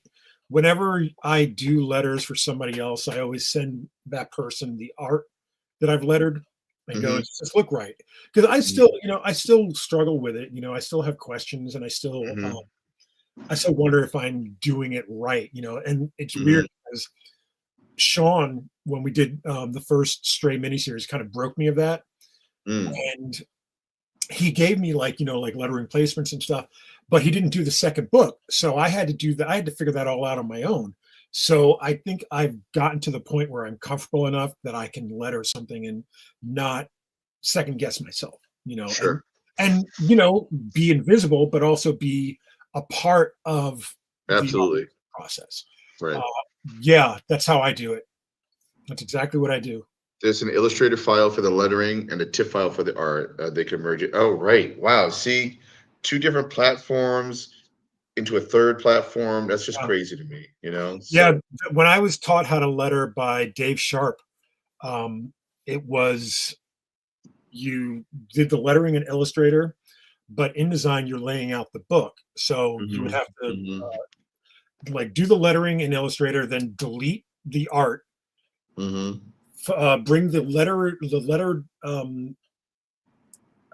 [SPEAKER 2] whenever I do letters for somebody else, I always send that person the art that I've lettered and go,
[SPEAKER 1] Mhm.
[SPEAKER 2] does this look right? Because I
[SPEAKER 1] Mhm.
[SPEAKER 2] still, I still struggle with it. I still have questions and
[SPEAKER 1] Mhm.
[SPEAKER 2] I still wonder if I'm doing it right, and it's weird
[SPEAKER 1] Mhm.
[SPEAKER 2] because Sean, when we did the first Stray miniseries, kind of broke me of that.
[SPEAKER 1] Mm.
[SPEAKER 2] And he gave me like, like lettering placements and stuff, but he didn't do the second book. So I had to do that. I had to figure that all out on my own. So I think I've gotten to the point where I'm comfortable enough that I can letter something and not second guess myself, and
[SPEAKER 1] Sure.
[SPEAKER 2] be invisible, but also be a part of the
[SPEAKER 1] Absolutely.
[SPEAKER 2] process. Uh,
[SPEAKER 1] Right.
[SPEAKER 2] yeah, that's how I do it. That's exactly what I do.
[SPEAKER 1] There's an Illustrator file for the lettering and a TIFF file for the art. They can merge it. Oh, right. Wow. See, two different platforms into a third platform. That's just
[SPEAKER 2] Uh,
[SPEAKER 1] crazy to me,
[SPEAKER 2] yeah,
[SPEAKER 1] So,
[SPEAKER 2] when I was taught how to letter by Dave Sharp, um, it was you did the lettering in Illustrator, but InDesign you're laying out the book. So you would
[SPEAKER 1] hmm
[SPEAKER 2] have to
[SPEAKER 1] hmm
[SPEAKER 2] like do the lettering in Illustrator, then delete the art,
[SPEAKER 1] hmm
[SPEAKER 2] bring the letter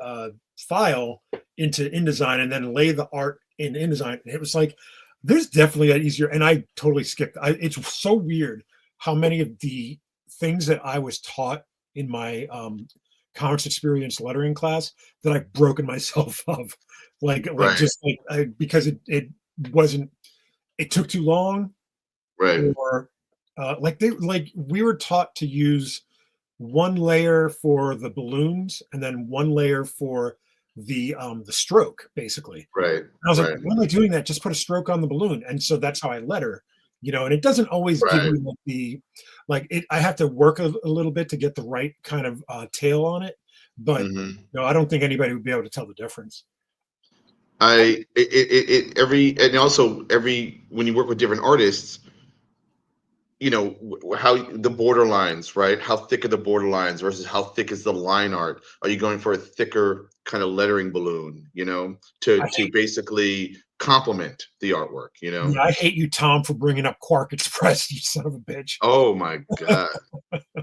[SPEAKER 2] uh, file into InDesign, and then lay the art in InDesign. And it was like there's definitely an easier, and I totally skipped. It's so weird how many of the things that I was taught in my comics experience lettering class that I've broken myself of, like
[SPEAKER 1] right,
[SPEAKER 2] just like because it wasn't, it took too long,
[SPEAKER 1] right,
[SPEAKER 2] or like we were taught to use one layer for the balloons and then one layer for the stroke, basically.
[SPEAKER 1] right,
[SPEAKER 2] And I was like,
[SPEAKER 1] right,
[SPEAKER 2] why am I doing that? Just put a stroke on the balloon. And so that's how I letter, and it doesn't always give
[SPEAKER 1] right.
[SPEAKER 2] you like it, I have to work a little bit to get the right kind of tail on it. But
[SPEAKER 1] hmm
[SPEAKER 2] I don't think anybody would be able to tell the difference.
[SPEAKER 1] every, and also every, when you work with different artists, how the border lines, right? How thick are the border lines versus how thick is the line art? Are you going for a thicker kind of lettering balloon,
[SPEAKER 2] I
[SPEAKER 1] to
[SPEAKER 2] hate,
[SPEAKER 1] basically complement the artwork,
[SPEAKER 2] yeah, I hate you, Tom, for bringing up Quark Express, you son of a bitch.
[SPEAKER 1] Oh my God,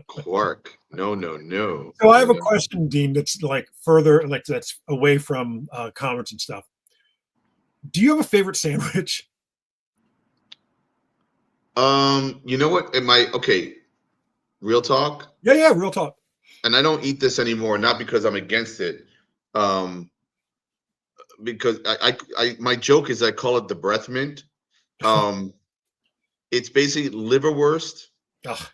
[SPEAKER 1] Quark. No, no, no,
[SPEAKER 2] So I have a question, Dean, that's like further, like that's away from comments and stuff. Do you have a favorite sandwich?
[SPEAKER 1] You know what? Am I okay? Real talk,
[SPEAKER 2] Yeah, yeah, real talk.
[SPEAKER 1] and I don't eat this anymore, not because I'm against it. Um, because my joke is I call it the breath mint. Um, it's basically liverwurst
[SPEAKER 2] Ugh,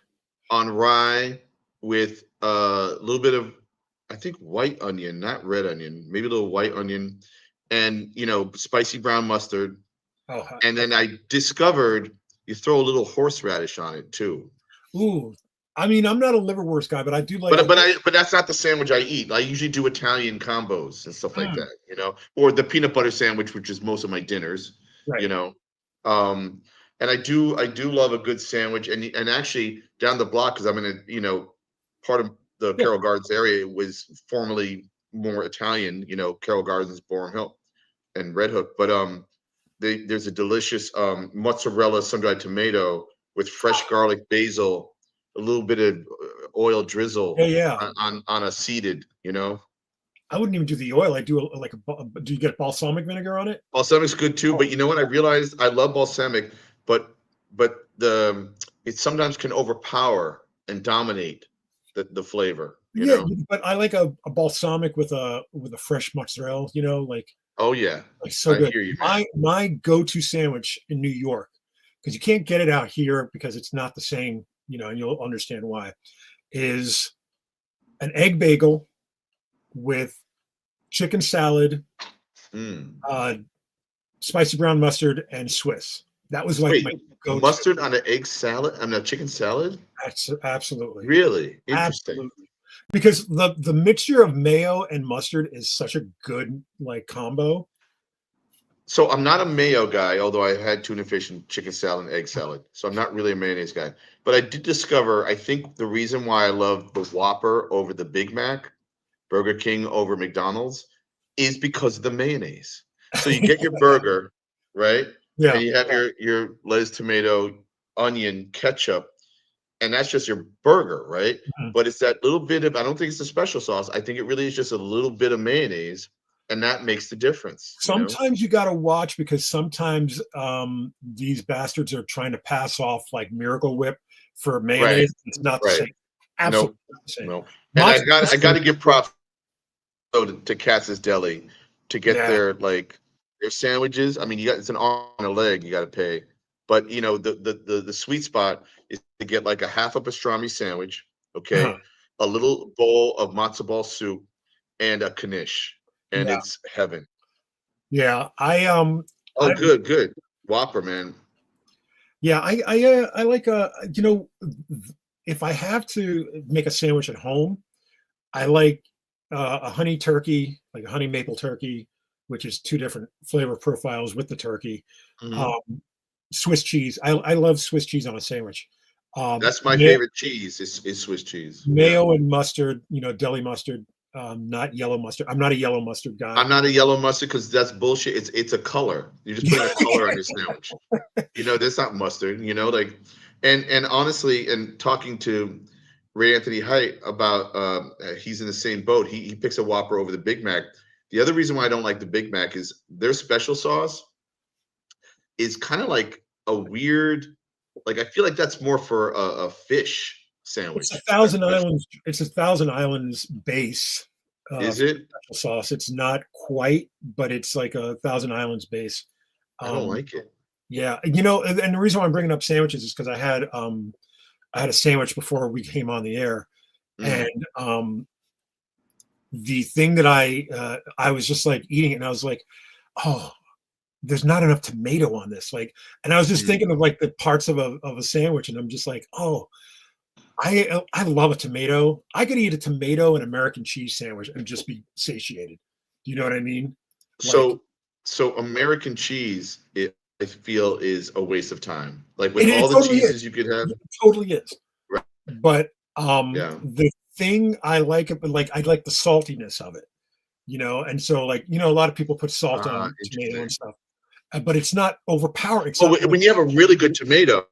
[SPEAKER 1] on rye with a little bit of, I think, white onion, not red onion, maybe a little white onion, and spicy brown mustard.
[SPEAKER 2] oh,
[SPEAKER 1] And then I discovered you throw a little horseradish on it too.
[SPEAKER 2] ooh. I mean, I'm not a liverwurst guy, but I do like a
[SPEAKER 1] But that's not the sandwich I eat. I usually do Italian combos and stuff like
[SPEAKER 2] mm,
[SPEAKER 1] that, or the peanut butter sandwich, which is most of my dinners, you
[SPEAKER 2] right.
[SPEAKER 1] know. Um, and I do love a good sandwich, and actually down the block, because I'm in a part of the
[SPEAKER 2] Yeah.
[SPEAKER 1] Carroll Gardens area, it was formerly more Italian, Carroll Gardens, Borum Hill, and Red Hook. But there's a delicious mozzarella sun-dried tomato with fresh garlic, basil, a little bit of oil
[SPEAKER 2] Yeah,
[SPEAKER 1] drizzle
[SPEAKER 2] yeah.
[SPEAKER 1] on a seeded,
[SPEAKER 2] I wouldn't even do the oil. I do do you get balsamic vinegar on it?
[SPEAKER 1] Balsamic's good too,
[SPEAKER 2] Oh,
[SPEAKER 1] but you know what? I realized I love balsamic, but it sometimes can overpower and dominate the flavor,
[SPEAKER 2] yeah, but I like a balsamic with a fresh mozzarella,
[SPEAKER 1] Oh yeah,
[SPEAKER 2] like so
[SPEAKER 1] I
[SPEAKER 2] good.
[SPEAKER 1] hear you, man.
[SPEAKER 2] My go-to sandwich in New York, because you can't get it out here because it's not the same, and you'll understand why, is an egg bagel with chicken salad,
[SPEAKER 1] Mm.
[SPEAKER 2] uh, spicy brown mustard, and Swiss. That was like
[SPEAKER 1] Wait,
[SPEAKER 2] my go-to.
[SPEAKER 1] mustard on an egg salad? On a chicken salad?
[SPEAKER 2] Absolutely,
[SPEAKER 1] Really interesting.
[SPEAKER 2] absolutely. Because the mixture of mayo and mustard is such a good like combo.
[SPEAKER 1] So I'm not a mayo guy, although I had tuna fish and chicken salad and egg salad. So I'm not really a mayonnaise guy. But I did discover, I think the reason why I love the Whopper over the Big Mac, Burger King over McDonald's, is because of the mayonnaise. So you get your burger, right?
[SPEAKER 2] Yeah.
[SPEAKER 1] And you have your lettuce, tomato, onion, ketchup, and that's just your burger, right?
[SPEAKER 2] Mhm.
[SPEAKER 1] But it's that little bit of, I don't think it's the special sauce. I think it really is just a little bit of mayonnaise, and that makes the difference, you know?
[SPEAKER 2] Sometimes you got to watch because sometimes these bastards are trying to pass off like Miracle Whip for
[SPEAKER 1] Right,
[SPEAKER 2] mayonnaise. It's not the
[SPEAKER 1] right.
[SPEAKER 2] same. Absolutely
[SPEAKER 1] Nope,
[SPEAKER 2] not the same.
[SPEAKER 1] nope. And I got
[SPEAKER 2] Mozzarella,
[SPEAKER 1] to give props to Katz's Deli to get
[SPEAKER 2] yeah,
[SPEAKER 1] their sandwiches. I mean, you got it's an arm and a leg you got to pay, but you know the sweet spot is to get like a half a pastrami sandwich,
[SPEAKER 2] uh-huh,
[SPEAKER 1] okay, a little bowl of matzo ball soup, and a knish, and
[SPEAKER 2] yeah,
[SPEAKER 1] it's heaven.
[SPEAKER 2] yeah.
[SPEAKER 1] Oh,
[SPEAKER 2] I
[SPEAKER 1] good, good. Whopper, man.
[SPEAKER 2] yeah, I like if I have to make a sandwich at home, I like a honey turkey, like a honey maple turkey, which is two different flavor profiles with the turkey.
[SPEAKER 1] Mhm.
[SPEAKER 2] Um, Swiss cheese. I love Swiss cheese on a sandwich.
[SPEAKER 1] That's my favorite cheese is Swiss cheese. Yeah.
[SPEAKER 2] Mayo and mustard, deli mustard, not yellow mustard. I'm not a yellow mustard guy.
[SPEAKER 1] I'm not a yellow mustard because that's bullshit. It's a color. You're just putting a color on your sandwich. You know, that's not mustard. You know, like, and honestly, and talking to Ray Anthony Height about, he's in the same boat. He picks a Whopper over the Big Mac. The other reason why I don't like the Big Mac is their special sauce is kind of like a weird. Like I feel like that's more for a fish
[SPEAKER 2] It's a
[SPEAKER 1] sandwich. That
[SPEAKER 2] Thousand
[SPEAKER 1] special.
[SPEAKER 2] Islands. It's a Thousand Islands base
[SPEAKER 1] Is
[SPEAKER 2] for
[SPEAKER 1] it?
[SPEAKER 2] special sauce. It's not quite, but it's like a Thousand Islands base.
[SPEAKER 1] I don't
[SPEAKER 2] Um,
[SPEAKER 1] like it.
[SPEAKER 2] yeah, and the reason why I'm bringing up sandwiches is because I had a sandwich before we came on the air, and
[SPEAKER 1] Mm,
[SPEAKER 2] the thing that I was just like eating it, and I was like, oh, there's not enough tomato on this. Like, and I was just
[SPEAKER 1] mm.
[SPEAKER 2] thinking of like the parts of a sandwich, and I'm just like, oh, I love a tomato. I could eat a tomato and American cheese sandwich and just be satiated. Do you know what I mean? Like,
[SPEAKER 1] So, so American cheese, I feel is a waste of time. Like with
[SPEAKER 2] it
[SPEAKER 1] all the
[SPEAKER 2] totally is.
[SPEAKER 1] cheeses you could have,
[SPEAKER 2] It totally is.
[SPEAKER 1] right?
[SPEAKER 2] But
[SPEAKER 1] Yeah.
[SPEAKER 2] the thing I like, like I like the saltiness of it, and so like a lot of people put salt
[SPEAKER 1] Ah,
[SPEAKER 2] on tomato and
[SPEAKER 1] interesting.
[SPEAKER 2] stuff, but it's not overpowering. It's
[SPEAKER 1] But
[SPEAKER 2] not like
[SPEAKER 1] when you have a really good tomato,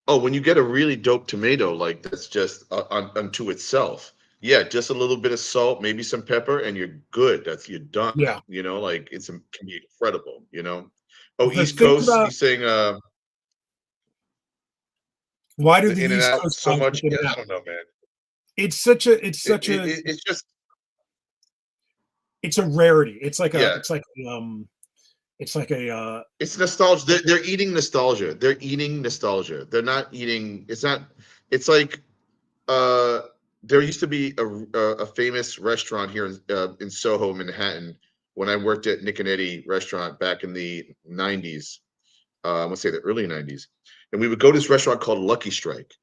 [SPEAKER 1] oh, when you get a really dope tomato, like that's just unto itself. Yeah, just a little bit of salt, maybe some pepper, and you're good. That's you're done.
[SPEAKER 2] yeah.
[SPEAKER 1] You know, like can be incredible. You know. Oh,
[SPEAKER 2] The
[SPEAKER 1] East
[SPEAKER 2] thing
[SPEAKER 1] Coast, you
[SPEAKER 2] about
[SPEAKER 1] saying
[SPEAKER 2] why do
[SPEAKER 1] the
[SPEAKER 2] the
[SPEAKER 1] In and
[SPEAKER 2] East
[SPEAKER 1] Out
[SPEAKER 2] Coast
[SPEAKER 1] so
[SPEAKER 2] guys
[SPEAKER 1] much?
[SPEAKER 2] like In
[SPEAKER 1] Yeah,
[SPEAKER 2] and
[SPEAKER 1] I
[SPEAKER 2] Out?
[SPEAKER 1] don't know, man.
[SPEAKER 2] It's
[SPEAKER 1] It's
[SPEAKER 2] it's a rarity.
[SPEAKER 1] yeah.
[SPEAKER 2] It's like a
[SPEAKER 1] It's nostalgia. They're eating nostalgia. They're eating nostalgia. They're not eating. It's not. It's like uh, there used to be a famous restaurant here in Soho, Manhattan, when I worked at Nick and Eddie restaurant back in the '90s. I want to say the early '90s, and we would go to this restaurant called Lucky Strike.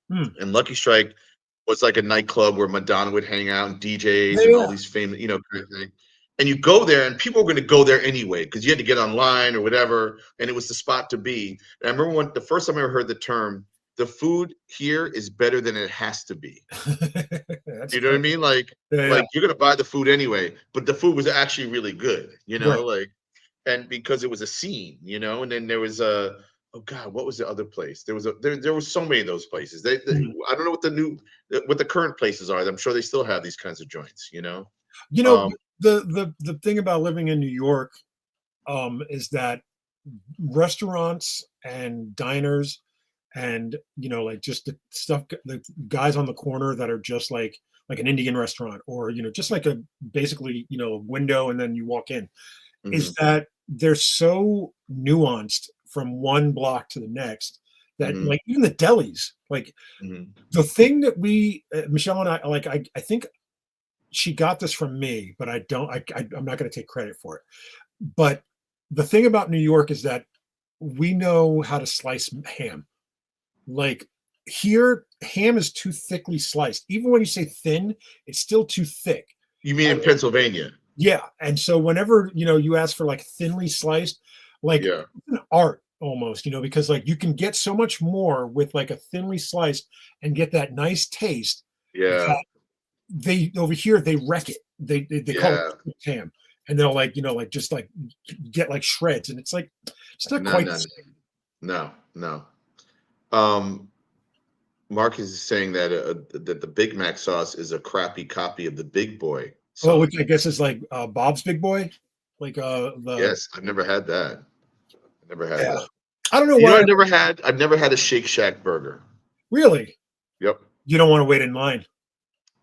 [SPEAKER 2] hmm.
[SPEAKER 1] And Lucky Strike was like a nightclub where Madonna would hang out and DJs and all
[SPEAKER 2] Yeah,
[SPEAKER 1] these famous, kind of thing. And you go there, and people were going to go there anyway because you had to get online or whatever, and it was the spot to be. And I remember when the first time I ever heard the term, "The food here is better than it has to be."
[SPEAKER 2] that's
[SPEAKER 1] You know what I
[SPEAKER 2] great.
[SPEAKER 1] mean?
[SPEAKER 2] Yeah, yeah,
[SPEAKER 1] Like you're going to buy the food anyway, but the food was actually really good.
[SPEAKER 2] right.
[SPEAKER 1] Like, and because it was a scene, and then there was oh god, what was the other place? There was so many of those places.
[SPEAKER 2] Mhm.
[SPEAKER 1] I don't know what the current places are. I'm sure they still have these kinds of joints.
[SPEAKER 2] You know,
[SPEAKER 1] Um,
[SPEAKER 2] the thing about living in New York is that restaurants and diners and like just the stuff, the guys on the corner that are just like an Indian restaurant, or just like a basically a window and then you walk in, is
[SPEAKER 1] mhm,
[SPEAKER 2] that they're so nuanced from one block to the next that
[SPEAKER 1] mhm,
[SPEAKER 2] like even the delis, like
[SPEAKER 1] mhm,
[SPEAKER 2] the thing that we Michelle and I like, I think she got this from me, but I don't. I'm not going to take credit for it. But the thing about New York is that we know how to slice ham. Like here, ham is too thickly sliced. Even when you say thin, it's still too thick.
[SPEAKER 1] you mean
[SPEAKER 2] And
[SPEAKER 1] in Pennsylvania?
[SPEAKER 2] Yeah, and so whenever you ask for like thinly sliced, like
[SPEAKER 1] Yeah,
[SPEAKER 2] it's an art almost, because like you can get so much more with like a thinly sliced and get that nice taste
[SPEAKER 1] yeah,
[SPEAKER 2] that they over here they wreck it. They call
[SPEAKER 1] yeah.
[SPEAKER 2] it ham, and they'll like like just like get like shreds, and it's like it's not
[SPEAKER 1] No,
[SPEAKER 2] quite the
[SPEAKER 1] no,
[SPEAKER 2] same.
[SPEAKER 1] no, no. Um, Mark is saying that the Big Mac sauce is a crappy copy of the Big Boy
[SPEAKER 2] Well,
[SPEAKER 1] sauce.
[SPEAKER 2] which I guess is like Bob's Big Boy, like the
[SPEAKER 1] Yes, I've never had that. I never had
[SPEAKER 2] yeah.
[SPEAKER 1] that.
[SPEAKER 2] I don't know
[SPEAKER 1] You know,
[SPEAKER 2] why.
[SPEAKER 1] I've never had a Shake Shack burger.
[SPEAKER 2] Really,
[SPEAKER 1] Yep.
[SPEAKER 2] you don't want to wait in line.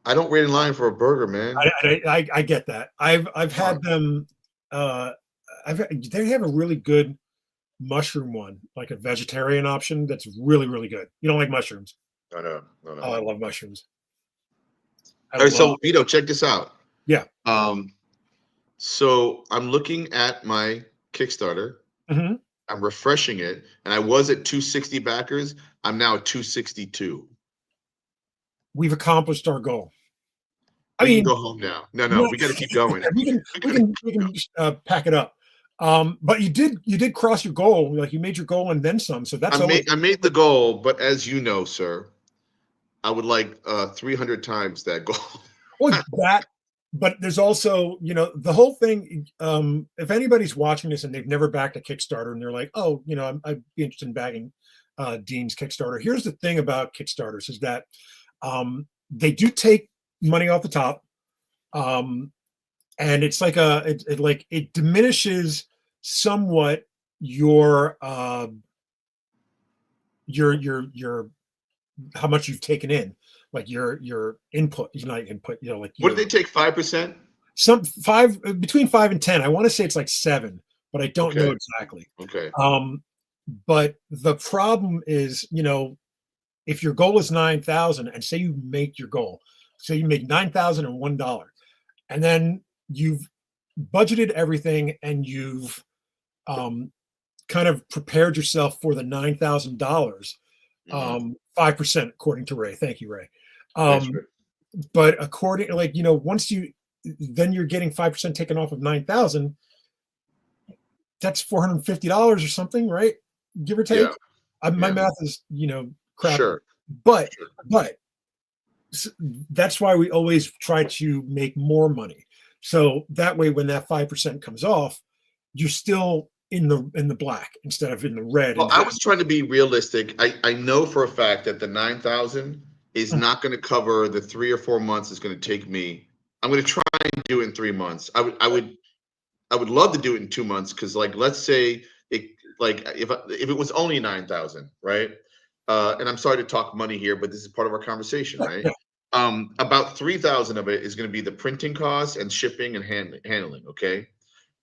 [SPEAKER 1] I don't wait in line for a burger, man.
[SPEAKER 2] I get that. I've
[SPEAKER 1] Come on.
[SPEAKER 2] had them. Uh, they have a really good mushroom one, like a vegetarian option. That's really really good. You don't like mushrooms?
[SPEAKER 1] No, no, no,
[SPEAKER 2] Oh,
[SPEAKER 1] no.
[SPEAKER 2] I love mushrooms. I
[SPEAKER 1] All right,
[SPEAKER 2] love.
[SPEAKER 1] so Vito, check this out.
[SPEAKER 2] Yeah.
[SPEAKER 1] Um, so I'm looking at my Kickstarter.
[SPEAKER 2] Hmm.
[SPEAKER 1] I'm refreshing it, and I was at 260 backers. I'm now at 262.
[SPEAKER 2] We've accomplished our goal. I
[SPEAKER 1] We can
[SPEAKER 2] mean,
[SPEAKER 1] go home now. No, no,
[SPEAKER 2] no,
[SPEAKER 1] we got to keep going.
[SPEAKER 2] we can
[SPEAKER 1] We
[SPEAKER 2] we
[SPEAKER 1] gotta
[SPEAKER 2] can
[SPEAKER 1] keep
[SPEAKER 2] we can Pack it up. But you did cross your goal. Like you made your goal and then some. So that's always
[SPEAKER 1] I made the goal, but as you know, sir, I would like 300 times that goal.
[SPEAKER 2] well that. But there's also, the whole thing. If anybody's watching this and they've never backed a Kickstarter and they're like, oh, I'd be interested in bagging Dean's Kickstarter. Here's the thing about Kickstarters is that they do take money off the top, um, and it's like it diminishes somewhat your how much you've taken in, like your input. Not input, like
[SPEAKER 1] What did
[SPEAKER 2] your
[SPEAKER 1] they take? 5%?
[SPEAKER 2] some five between 5 and 10. I want to say it's like 7, but I don't know
[SPEAKER 1] Okay,
[SPEAKER 2] exactly.
[SPEAKER 1] okay.
[SPEAKER 2] Um, but the problem is, if your goal is 9,000, and say you make your goal, so you make $9,001, and then you've budgeted everything and you've um, kind of prepared yourself for the $9,000,
[SPEAKER 1] Hmm.
[SPEAKER 2] 5%, according to Ray. Thank you, Ray.
[SPEAKER 1] Thanks,
[SPEAKER 2] Um,
[SPEAKER 1] Rick.
[SPEAKER 2] but according, like, once then you're getting 5% taken off of 9,000. That's $450 or something, right? Give or take.
[SPEAKER 1] Yeah,
[SPEAKER 2] My
[SPEAKER 1] yeah.
[SPEAKER 2] math is, crappy,
[SPEAKER 1] Sure,
[SPEAKER 2] but
[SPEAKER 1] sure.
[SPEAKER 2] but that's why we always try to make more money. So that way, when that 5% comes off, you're still in the black instead of in the red.
[SPEAKER 1] Well,
[SPEAKER 2] And
[SPEAKER 1] I was trying to be realistic. I know for a fact that the 9,000 is
[SPEAKER 2] mm,
[SPEAKER 1] not going to cover the 3 or 4 months it's going to take me. I'm going to try and do it in 3 months. I would love to do it in 2 months because, like, let's say it, like, if it was only 9,000, right? And I'm sorry to talk money here, but this is part of our conversation, right?
[SPEAKER 2] yeah,
[SPEAKER 1] About 3,000 of it is going to be the printing costs and shipping and handling. Okay,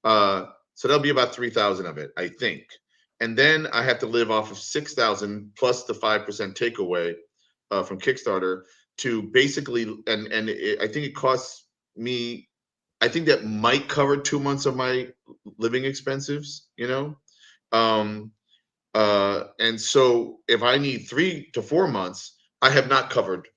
[SPEAKER 1] so that'll be about 3,000 of it, I think. And then I have to live off of 6,000 plus the 5% takeaway from Kickstarter to basically, I think it costs me. I think that might cover 2 months of my living expenses. Um, and so if I need 3 to 4 months, I have not covered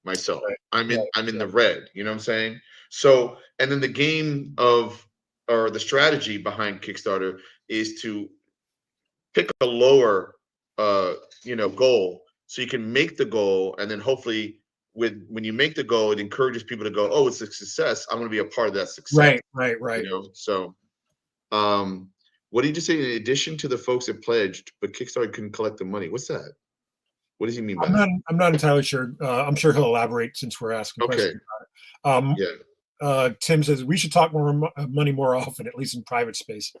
[SPEAKER 1] myself.
[SPEAKER 2] right,
[SPEAKER 1] I'm in
[SPEAKER 2] right,
[SPEAKER 1] the red. You know what I'm saying? So, and then the game of or the strategy behind Kickstarter is to pick a lower goal so you can make the goal, and then hopefully when you make the goal, it encourages people to go, oh, it's a success. I'm going to be a part of that success.
[SPEAKER 2] right, right, right.
[SPEAKER 1] So um what did you say? In addition to the folks that pledged, but Kickstarter couldn't collect the money. What's that? What does he mean by that?
[SPEAKER 2] I'm not entirely sure. I'm sure he'll elaborate since we're asking
[SPEAKER 1] Okay.
[SPEAKER 2] questions about it.
[SPEAKER 1] Yeah.
[SPEAKER 2] Tim says we should talk money more often, at least in private space.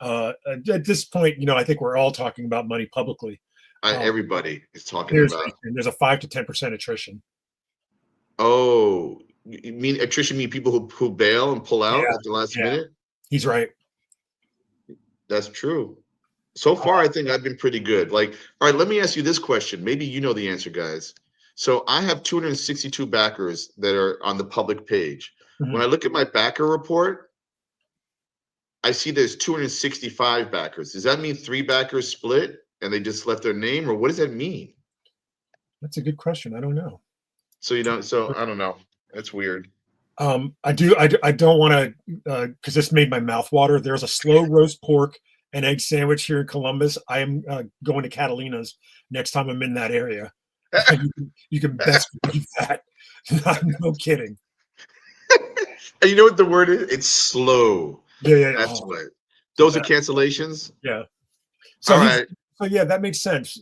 [SPEAKER 2] At this point, I think we're all talking about money publicly. Um,
[SPEAKER 1] Everybody is talking
[SPEAKER 2] Seriously,
[SPEAKER 1] about.
[SPEAKER 2] and there's a 5 to 10% attrition.
[SPEAKER 1] Oh, you mean attrition? Mean people who bail and pull
[SPEAKER 2] Yeah,
[SPEAKER 1] out at the last
[SPEAKER 2] yeah,
[SPEAKER 1] minute?
[SPEAKER 2] he's right.
[SPEAKER 1] That's true. So far, I think I've been pretty good. Like, all right, let me ask you this question. Maybe you know the answer, guys. So I have 262 backers that are on the public page. When
[SPEAKER 2] Mhm.
[SPEAKER 1] I look at my backer report, I see there's 265 backers. Does that mean 3 backers split and they just left their name, or what does that mean?
[SPEAKER 2] That's a good question. I don't know.
[SPEAKER 1] So you don't. So I don't know. That's weird.
[SPEAKER 2] I don't want to, because this made my mouth water. There's a slow roast pork and egg sandwich here in Columbus. I am going to Catalina's next time I'm in that area. You can best believe that. No kidding.
[SPEAKER 1] And you know what the word is? It's slow.
[SPEAKER 2] Yeah.
[SPEAKER 1] That's
[SPEAKER 2] Oh,
[SPEAKER 1] what. Those are cancellations.
[SPEAKER 2] yeah.
[SPEAKER 1] All
[SPEAKER 2] So
[SPEAKER 1] right.
[SPEAKER 2] so yeah, that makes sense.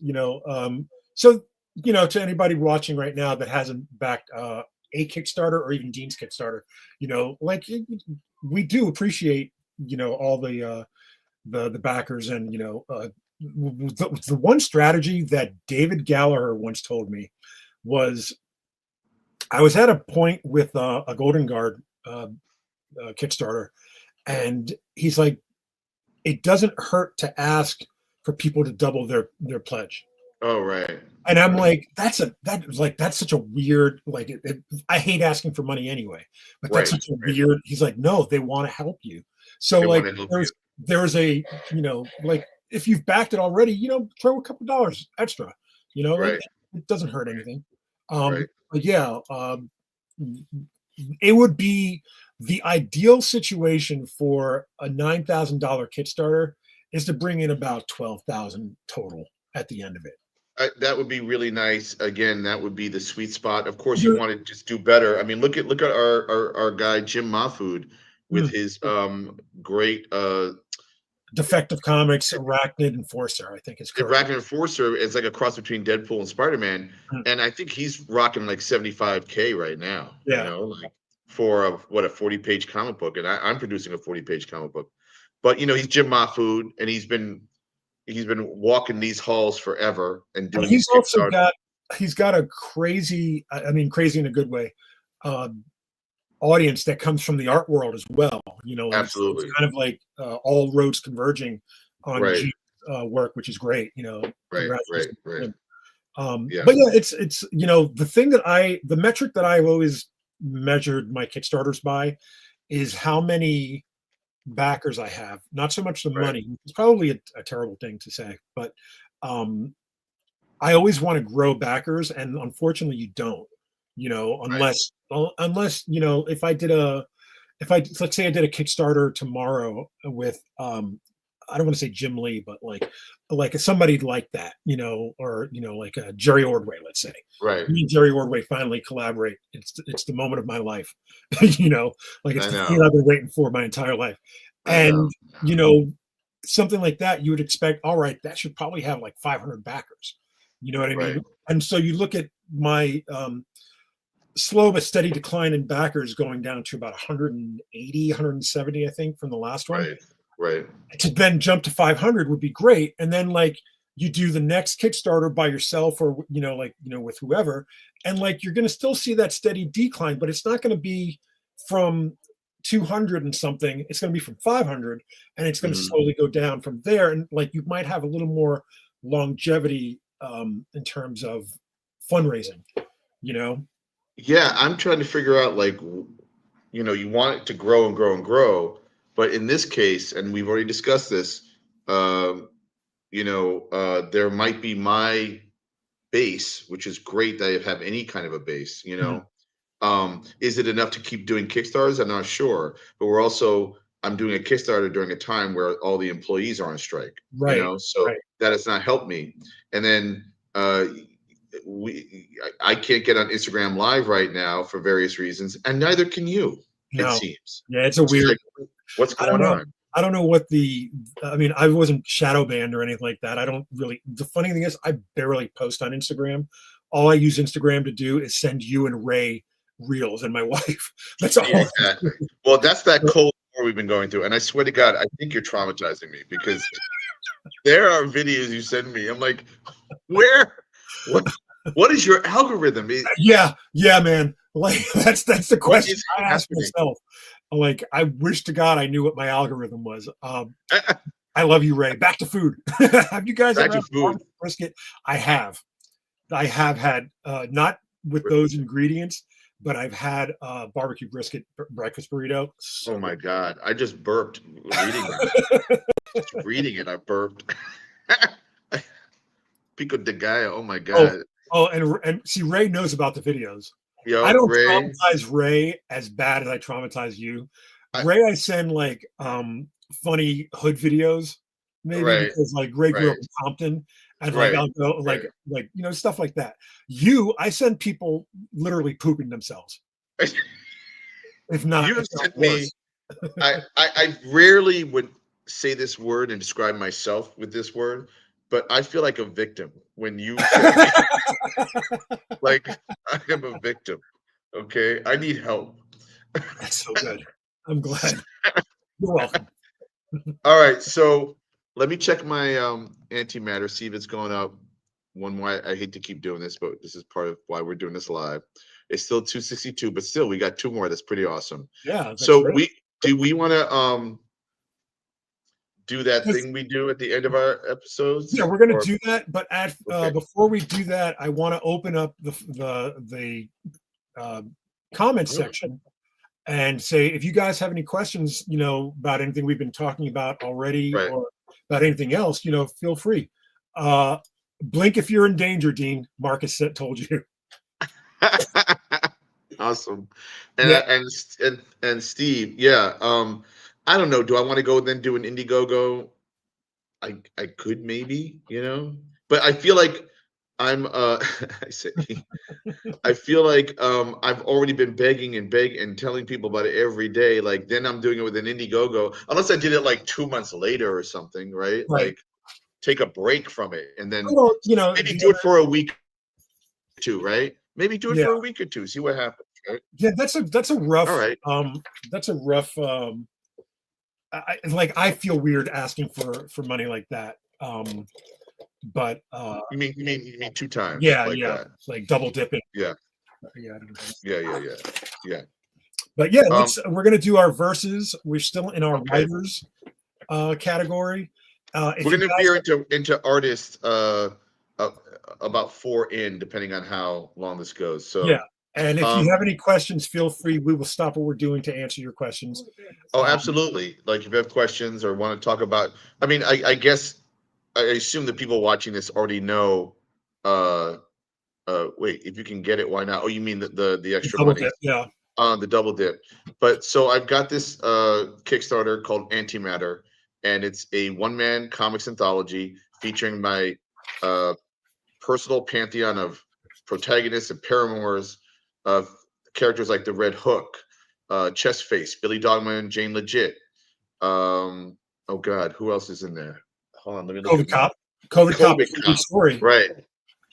[SPEAKER 2] So to anybody watching right now that hasn't backed a Kickstarter or even Dean's Kickstarter, like we do appreciate all the backers, and the one strategy that David Gallagher once told me was, I was at a point with a Golden Guard Kickstarter, and he's like, it doesn't hurt to ask for people to double their pledge.
[SPEAKER 1] Oh, right.
[SPEAKER 2] And I'm like, that's such a weird, like, I hate asking for money anyway, but that's such a weird. He's like, no, they want to help you. So like, there's a, like, if you've backed it already, throw a couple dollars extra, like, it doesn't hurt anything. But yeah, it would be the ideal situation for a $9,000 Kickstarter is to bring in about 12,000 total at the end of it.
[SPEAKER 1] That would be really nice. Again, that would be the sweet spot. Of course, you want to just do better. I mean, look at our guy Jim Mahfood with his great
[SPEAKER 2] Defective Comics Arachnid Enforcer, I think it's correct.
[SPEAKER 1] Arachnid Enforcer is like a cross between Deadpool and Spider-Man, and I think he's rocking like 75K right now.
[SPEAKER 2] Yeah.
[SPEAKER 1] Like for a 40-page comic book, and I'm producing a 40-page comic book. But he's Jim Mahfood, and he's been walking these halls forever and doing.
[SPEAKER 2] He's also got a crazy, I mean, crazy in a good way, audience that comes from the art world as well.
[SPEAKER 1] Absolutely,
[SPEAKER 2] it's kind of like all roads converging on G's work, which is great.
[SPEAKER 1] Right.
[SPEAKER 2] Yeah. But yeah, it's the metric that I've always measured my Kickstarters by is how many backers I have, not so much the money. It's probably a terrible thing to say, but I always want to grow backers, and unfortunately you don't, unless let's say I did a Kickstarter tomorrow with I don't want to say Jim Lee, but like somebody like that, or like Jerry Ordway, let's say.
[SPEAKER 1] Right.
[SPEAKER 2] Me and Jerry Ordway finally collaborate. It's the moment of my life, like it's the thing I've been waiting for my entire life. And something like that, you would expect, all right, that should probably have like 500 backers. You know what I mean? And so you look at my slow but steady decline in backers going down to about 180, 170, I think, from the last one.
[SPEAKER 1] Right.
[SPEAKER 2] To then jump to 500 would be great. And then like you do the next Kickstarter by yourself or, with whoever, and like, you're going to still see that steady decline, but it's not going to be from 200 and something. It's going to be from 500, and it's going to slowly go down from there. And like, you might have a little more longevity in terms of fundraising,
[SPEAKER 1] Yeah. I'm trying to figure out, like, you want it to grow and grow and grow. But in this case, and we've already discussed this, there might be my base, which is great that I have any kind of a base, Is it enough to keep doing Kickstarters? I'm not sure. But I'm doing a Kickstarter during a time where all the employees are on strike. So that has not helped me. And then I can't get on Instagram Live right now for various reasons, and neither can you, it seems.
[SPEAKER 2] Yeah, it's a weird.
[SPEAKER 1] What's going on?
[SPEAKER 2] I don't know what I wasn't shadow banned or anything like that. The funny thing is I barely post on Instagram. All I use Instagram to do is send you and Ray reels and my wife. That's all.
[SPEAKER 1] Yeah. Well, that's that cold war we've been going through. And I swear to God, I think you're traumatizing me, because there are videos you send me. I'm like, what is your algorithm?
[SPEAKER 2] Yeah, man. Like that's the question I ask myself. Like, I wish to God I knew what my algorithm was. I love you, Ray. Back to food. Have you guys ever had barbecue brisket? I have had not with those ingredients, but I've had barbecue brisket breakfast burrito.
[SPEAKER 1] Oh my God! I just burped reading it. Just reading it, I burped. Pico de gallo. Oh my God.
[SPEAKER 2] Oh, and see, Ray knows about the videos. I don't
[SPEAKER 1] Ray.
[SPEAKER 2] traumatize Ray as bad as I traumatize you.
[SPEAKER 1] I,
[SPEAKER 2] Ray, I send like funny hood videos, maybe
[SPEAKER 1] right,
[SPEAKER 2] because like Ray grew up
[SPEAKER 1] right,
[SPEAKER 2] in Compton, and like
[SPEAKER 1] right,
[SPEAKER 2] I'll go
[SPEAKER 1] right.
[SPEAKER 2] like stuff like that. You, I send people literally pooping themselves, if not
[SPEAKER 1] You sent me.
[SPEAKER 2] worse.
[SPEAKER 1] I rarely would say this word and describe myself with this word, but I feel like a victim when you send me. Like I am a victim. Okay, I need help.
[SPEAKER 2] That's so good. I'm glad. You're welcome.
[SPEAKER 1] All right, so let me check my antimatter, see if it's going up. One more. I hate to keep doing this, but this is part of why we're doing this live. It's still 262, but still we got two more. That's pretty awesome.
[SPEAKER 2] Yeah, that's
[SPEAKER 1] So
[SPEAKER 2] great.
[SPEAKER 1] we want to do that
[SPEAKER 2] 'Cause-
[SPEAKER 1] thing we do at the end of our
[SPEAKER 2] Yeah,
[SPEAKER 1] episodes?
[SPEAKER 2] we're gonna
[SPEAKER 1] Or
[SPEAKER 2] do that, but
[SPEAKER 1] okay,
[SPEAKER 2] before we do that, I want to open up the uh, comment section and say if you guys have any questions, about anything we've been talking about already
[SPEAKER 1] right.
[SPEAKER 2] or about anything else, feel free. Uh, blink if you're in danger, Dean. Marcus told you.
[SPEAKER 1] Awesome. And
[SPEAKER 2] Yeah,
[SPEAKER 1] and Steve, yeah. I don't know. Do I want to go then do an Indiegogo? I could maybe, but I feel like I'm I say I feel like I've already been begging and telling people about it every day. Like then I'm doing it with an Indiegogo, unless I did it like 2 months later or something, right?
[SPEAKER 2] right.
[SPEAKER 1] Like take a break from it and then
[SPEAKER 2] Well,
[SPEAKER 1] maybe
[SPEAKER 2] the
[SPEAKER 1] do it
[SPEAKER 2] other,
[SPEAKER 1] for a week or two, right? Maybe do it
[SPEAKER 2] yeah,
[SPEAKER 1] for a week or two, see what happens, right?
[SPEAKER 2] yeah. That's a
[SPEAKER 1] All
[SPEAKER 2] rough
[SPEAKER 1] right.
[SPEAKER 2] that's a rough I feel weird asking for money like that. But
[SPEAKER 1] You mean two times
[SPEAKER 2] yeah,
[SPEAKER 1] like
[SPEAKER 2] yeah,
[SPEAKER 1] that?
[SPEAKER 2] like double dipping.
[SPEAKER 1] Yeah,
[SPEAKER 2] Yeah, I don't know.
[SPEAKER 1] yeah.
[SPEAKER 2] But yeah,
[SPEAKER 1] Um,
[SPEAKER 2] we're gonna do our verses. We're still in our
[SPEAKER 1] okay.
[SPEAKER 2] writers category. If
[SPEAKER 1] We're
[SPEAKER 2] you
[SPEAKER 1] gonna
[SPEAKER 2] guys
[SPEAKER 1] veer into artists uh about four in, depending on how long this goes.
[SPEAKER 2] Yeah,
[SPEAKER 1] So
[SPEAKER 2] and if you
[SPEAKER 1] um
[SPEAKER 2] have any questions, feel free. We will stop what we're doing to answer your questions.
[SPEAKER 1] oh,
[SPEAKER 2] Um,
[SPEAKER 1] absolutely. Like if you have questions or want to talk about, I mean, I guess I assume the people watching this already know uh wait, if you can get it, why not? Oh, you mean the extra
[SPEAKER 2] double
[SPEAKER 1] money
[SPEAKER 2] dip, yeah.
[SPEAKER 1] on the double dip. But so I've got this Kickstarter called Antimatter, and it's a one-man comics anthology featuring my uh personal pantheon of protagonists and paramours of characters like the Red Hook, Chestface, Billy Dogman, Jane Legit. Oh God, who else is in there? Hold on, let me look
[SPEAKER 2] COVID
[SPEAKER 1] at my
[SPEAKER 2] cop, COVID cop
[SPEAKER 1] COVID
[SPEAKER 2] is a good
[SPEAKER 1] cop.
[SPEAKER 2] story.
[SPEAKER 1] Right.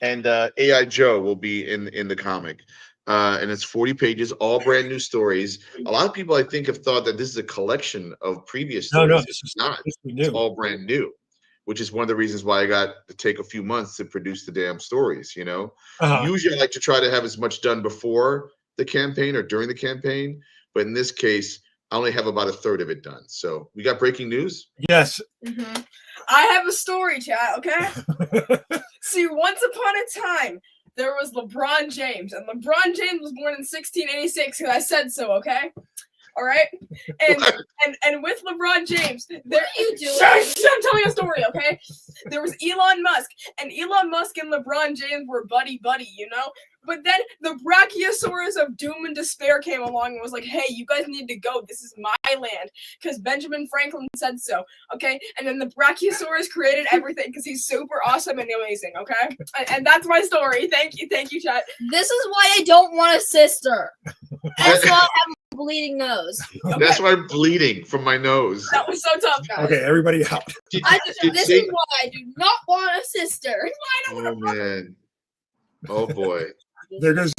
[SPEAKER 1] And AI Joe will be in the comic. And it's 40 pages, all brand new stories. A lot of people I think have thought that this is a collection of previous
[SPEAKER 2] No,
[SPEAKER 1] stories.
[SPEAKER 2] this
[SPEAKER 1] It's
[SPEAKER 2] is
[SPEAKER 1] not.
[SPEAKER 2] this we
[SPEAKER 1] It's
[SPEAKER 2] knew.
[SPEAKER 1] all brand new, which is one of the reasons why I got to take a few months to produce the damn stories.
[SPEAKER 2] Uh-huh.
[SPEAKER 1] Usually I like to try to have as much done before the campaign or during the campaign, but in this case, I only have about a third of it done. So we got breaking news.
[SPEAKER 2] Yes.
[SPEAKER 3] Mm-hmm. I have a story, chat, okay? See, once upon a time, there was LeBron James, and LeBron James was born in 1686, and I said so, okay? All right? And with LeBron James, there you do. I'm telling a story, okay? There was Elon Musk, and Elon Musk and LeBron James were buddy, But then the Brachiosaurus of doom and despair came along and was like, hey, you guys need to go. This is my land. Because Benjamin Franklin said so. Okay? And then the Brachiosaurus created everything because he's super awesome and amazing. Okay? And that's my story. Thank you, chat.
[SPEAKER 4] This is why I don't want a sister. That's why I have a bleeding nose.
[SPEAKER 3] Okay.
[SPEAKER 1] That's why I'm bleeding from my nose.
[SPEAKER 3] That was so tough, guys.
[SPEAKER 2] Okay, everybody out.
[SPEAKER 4] This is why I do not want a sister.
[SPEAKER 1] Oh man. Oh boy.
[SPEAKER 2] There goes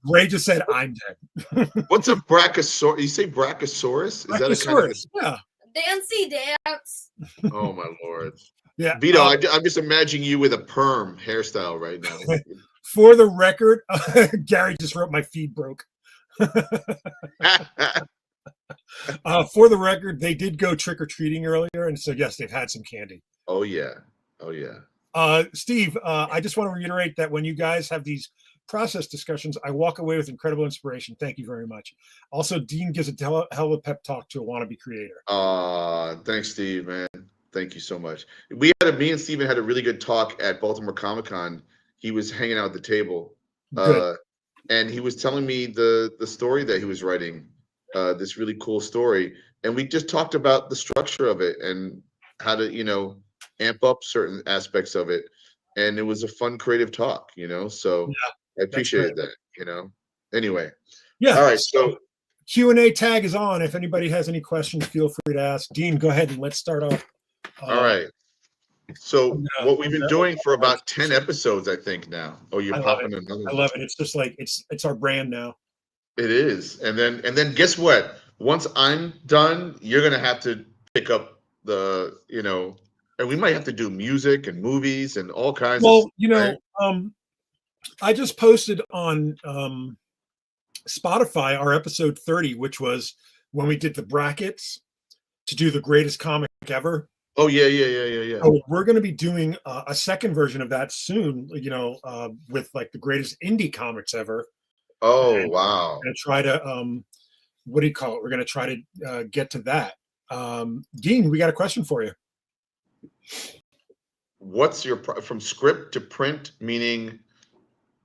[SPEAKER 2] Ray just said I'm dead.
[SPEAKER 1] What's a brachiosaurus? You say brachiosaurus? Is that a kind of
[SPEAKER 2] Brachiosaurus, yeah.
[SPEAKER 4] Dancy dance.
[SPEAKER 1] Oh my lord.
[SPEAKER 2] Yeah.
[SPEAKER 1] Vito, I'm just imagining you with a perm hairstyle right now.
[SPEAKER 2] For the record, Gary just wrote my feed broke. For the record, they did go trick-or-treating earlier, and so yes, they've had some candy.
[SPEAKER 1] Oh yeah.
[SPEAKER 2] Steve, I just want to reiterate that when you guys have these process discussions, I walk away with incredible inspiration. Thank you very much. Also, Dean gives a hell of a pep talk to a wannabe creator.
[SPEAKER 1] Thanks, Steve, man. Thank you so much. Me and Steven had a really good talk at Baltimore Comic Con. He was hanging out at the table.
[SPEAKER 2] Good.
[SPEAKER 1] and he was telling me the story that he was writing, this really cool story, and we just talked about the structure of it and how to amp up certain aspects of it, and it was a fun creative talk, so
[SPEAKER 2] Yeah,
[SPEAKER 1] I appreciated that. Anyway,
[SPEAKER 2] yeah.
[SPEAKER 1] all right, so
[SPEAKER 2] Q&A tag is on. If anybody has any questions, feel free to ask. Dean, go ahead and let's start off.
[SPEAKER 1] all right. So
[SPEAKER 2] Yeah.
[SPEAKER 1] what we've been doing for about 10 episodes, I think now. Oh, you're
[SPEAKER 2] I love
[SPEAKER 1] popping
[SPEAKER 2] it.
[SPEAKER 1] another
[SPEAKER 2] I
[SPEAKER 1] one.
[SPEAKER 2] love it. It's just like it's our brand now.
[SPEAKER 1] It is. And then guess what? Once I'm done, you're gonna have to pick up and we might have to do music and movies and all kinds of
[SPEAKER 2] Well,
[SPEAKER 1] stuff, right?
[SPEAKER 2] I just posted on Spotify our episode 30, which was when we did the brackets to do the greatest comic ever.
[SPEAKER 1] Oh yeah.
[SPEAKER 2] So we're going to be doing a second version of that soon, with like the greatest indie comics ever.
[SPEAKER 1] Oh
[SPEAKER 2] And
[SPEAKER 1] wow.
[SPEAKER 2] we're going to try to what do you call it? We're going to try to get to that. Dean, we got a question for you.
[SPEAKER 1] What's your from script to print? Meaning,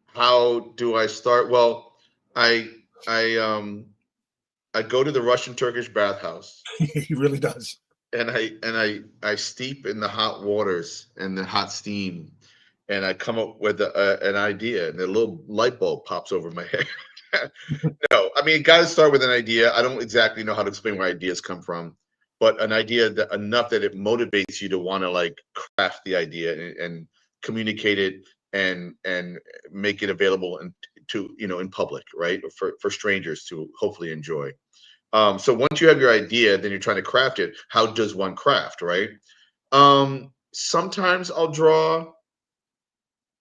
[SPEAKER 1] how do I start? Well, I go to the Russian Turkish bathhouse,
[SPEAKER 2] He really does.
[SPEAKER 1] and I steep in the hot waters and the hot steam, and I come up with an idea, and a little light bulb pops over my head. No, I mean, got to start with an idea. I don't exactly know how to explain where ideas come from, but an idea that enough that it motivates you to want to like craft the idea and communicate it and make it available and to in public, right? For strangers to hopefully enjoy. So once you have your idea, then you're trying to craft it. How does one craft, right? Sometimes I'll draw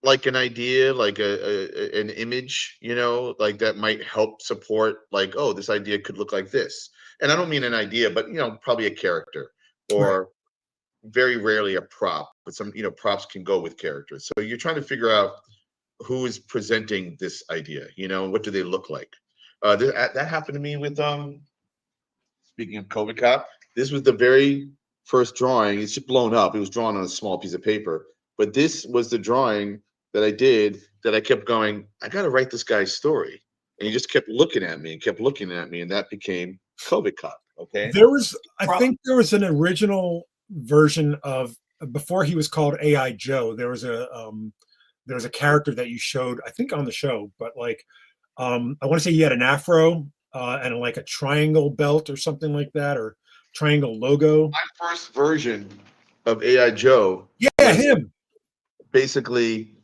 [SPEAKER 1] like an idea, like an image, like that might help support, like, oh, this idea could look like this. And I don't mean an idea, but probably a character,
[SPEAKER 2] Right.
[SPEAKER 1] or very rarely a prop, but some props can go with characters. So you're trying to figure out who is presenting this idea, what do they look like. That happened to me with speaking of COVID cop, this was the very first drawing. It's just blown up. It was drawn on a small piece of paper, but this was the drawing that I did that I kept going, I got to write this guy's story. And he just kept looking at me and kept looking at me, and that became COVID cop. Okay.
[SPEAKER 2] I think there was an original version of, before he was called AI Joe, there was a character that you showed, I think, on the show, but like I want to say he had an afro and like a triangle belt or something like that, or triangle logo.
[SPEAKER 1] My first version of AI Joe,
[SPEAKER 2] Yeah, him.
[SPEAKER 1] Basically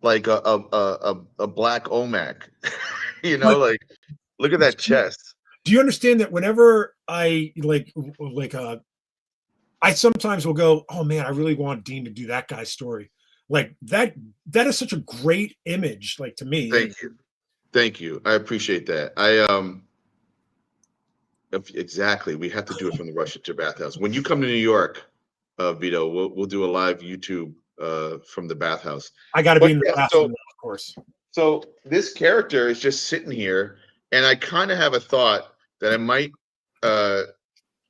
[SPEAKER 1] like a black OMAC,
[SPEAKER 2] But
[SPEAKER 1] like look at that chest.
[SPEAKER 2] do you understand that whenever I I sometimes will go, oh man, I really want Dean to do that guy's story. Like that is such a great image, like, to me.
[SPEAKER 1] Thank you. I appreciate that. Exactly. We have to do it from the Russian to bathhouse. When you come to New York, Vito, we'll do a live YouTube from the bathhouse.
[SPEAKER 2] I got to be in the bathroom, of course.
[SPEAKER 1] So this character is just sitting here, and I kind of have a thought that I might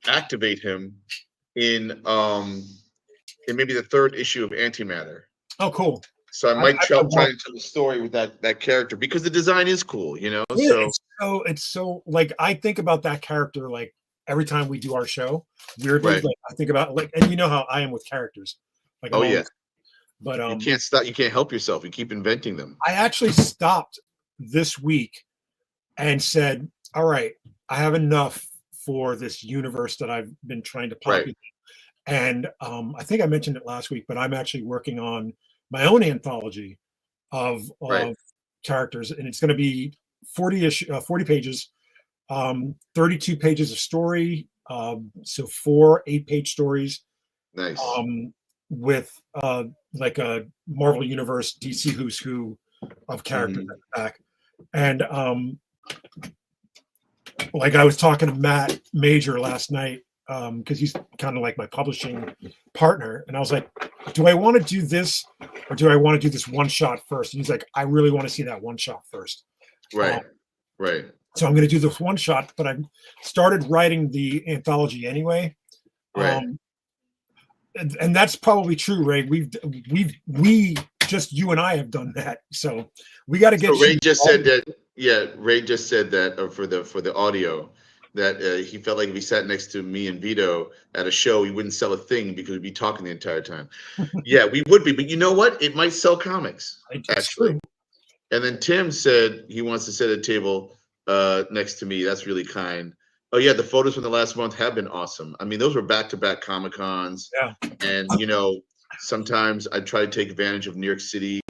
[SPEAKER 1] activate him in maybe the third issue of Antimatter.
[SPEAKER 2] Oh, cool.
[SPEAKER 1] So I might try to tell the story with that character, because the design is cool,
[SPEAKER 2] Yeah,
[SPEAKER 1] so
[SPEAKER 2] it's so like, I think about that character like every time we do our show. Weirdly,
[SPEAKER 1] right.
[SPEAKER 2] like, I think about, like, and you know how I am with characters. Like,
[SPEAKER 1] Oh yeah.
[SPEAKER 2] But
[SPEAKER 1] you can't stop. You can't help yourself. You keep inventing them.
[SPEAKER 2] I actually stopped this week and said, all right, I have enough for this universe that I've been trying to populate.
[SPEAKER 1] Right.
[SPEAKER 2] And I think I mentioned it last week, but I'm actually working on my own anthology of characters, and it's going to be 40 pages, 32 pages of story, so 4 8-page stories.
[SPEAKER 1] Nice.
[SPEAKER 2] With like a Marvel Universe DC who's who of characters at the back. And like, I was talking to Matt Major last night, because he's kind of like my publishing partner, and I was like, do I want to do this, or do I want to do this one shot first? And he's like, I really want to see that one shot first.
[SPEAKER 1] Right. Right.
[SPEAKER 2] So I'm going to do this one shot, but I started writing the anthology anyway.
[SPEAKER 1] Right.
[SPEAKER 2] And that's probably true, Ray. We just, you and I have done that. So we got to get.
[SPEAKER 1] So Ray just said that Yeah, Ray just said that for the audio that he felt like if he sat next to me and Vito at a show, he wouldn't sell a thing because we'd be talking the entire time. Yeah, we would be, but you know what? It might sell comics
[SPEAKER 2] It's
[SPEAKER 1] actually.
[SPEAKER 2] true.
[SPEAKER 1] And then Tim said he wants to sit at a table next to me. That's really kind. Oh yeah, the photos from the last month have been awesome. I mean, those were back-to-back Comic Cons,
[SPEAKER 2] Yeah.
[SPEAKER 1] and sometimes I try to take advantage of New York City,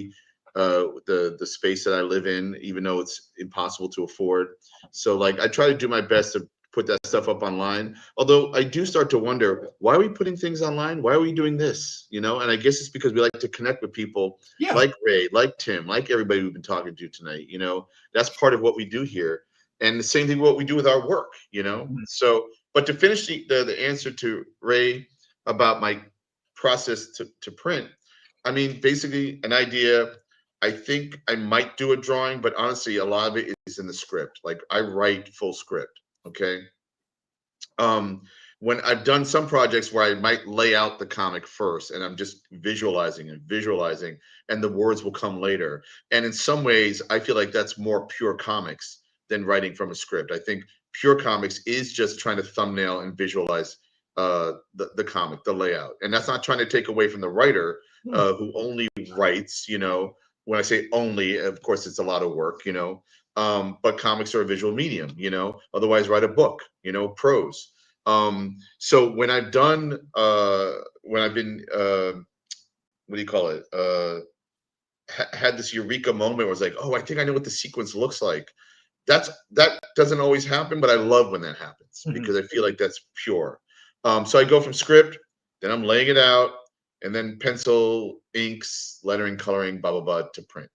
[SPEAKER 1] the space that I live in, even though it's impossible to afford. So like, I try to do my best to put that stuff up online. Although I do start to wonder, why are we putting things online? Why are we doing this? And I guess it's because we like to connect with people
[SPEAKER 2] Yeah.
[SPEAKER 1] like Ray, like Tim, like everybody we've been talking to tonight. That's part of what we do here. And the same thing what we do with our work. So, but to finish the answer to Ray about my process to print, I mean, basically an idea. I think I might do a drawing, but honestly, a lot of it is in the script. Like I write full script. Okay. When I've done some projects where I might lay out the comic first and I'm just visualizing and visualizing, and the words will come later. And in some ways, I feel like that's more pure comics than writing from a script. I think pure comics is just trying to thumbnail and visualize the comic, the layout. And that's not trying to take away from the writer who only writes, when I say only, of course, it's a lot of work, but comics are a visual medium, otherwise write a book, prose. So when I've done, when I've been, what do you call it? Had this eureka moment where I was like, oh, I think I know what the sequence looks like. That doesn't always happen, but I love when that happens because I feel like that's pure. So I go from script, then I'm laying it out, and then pencil, inks, lettering, coloring, blah blah blah to print.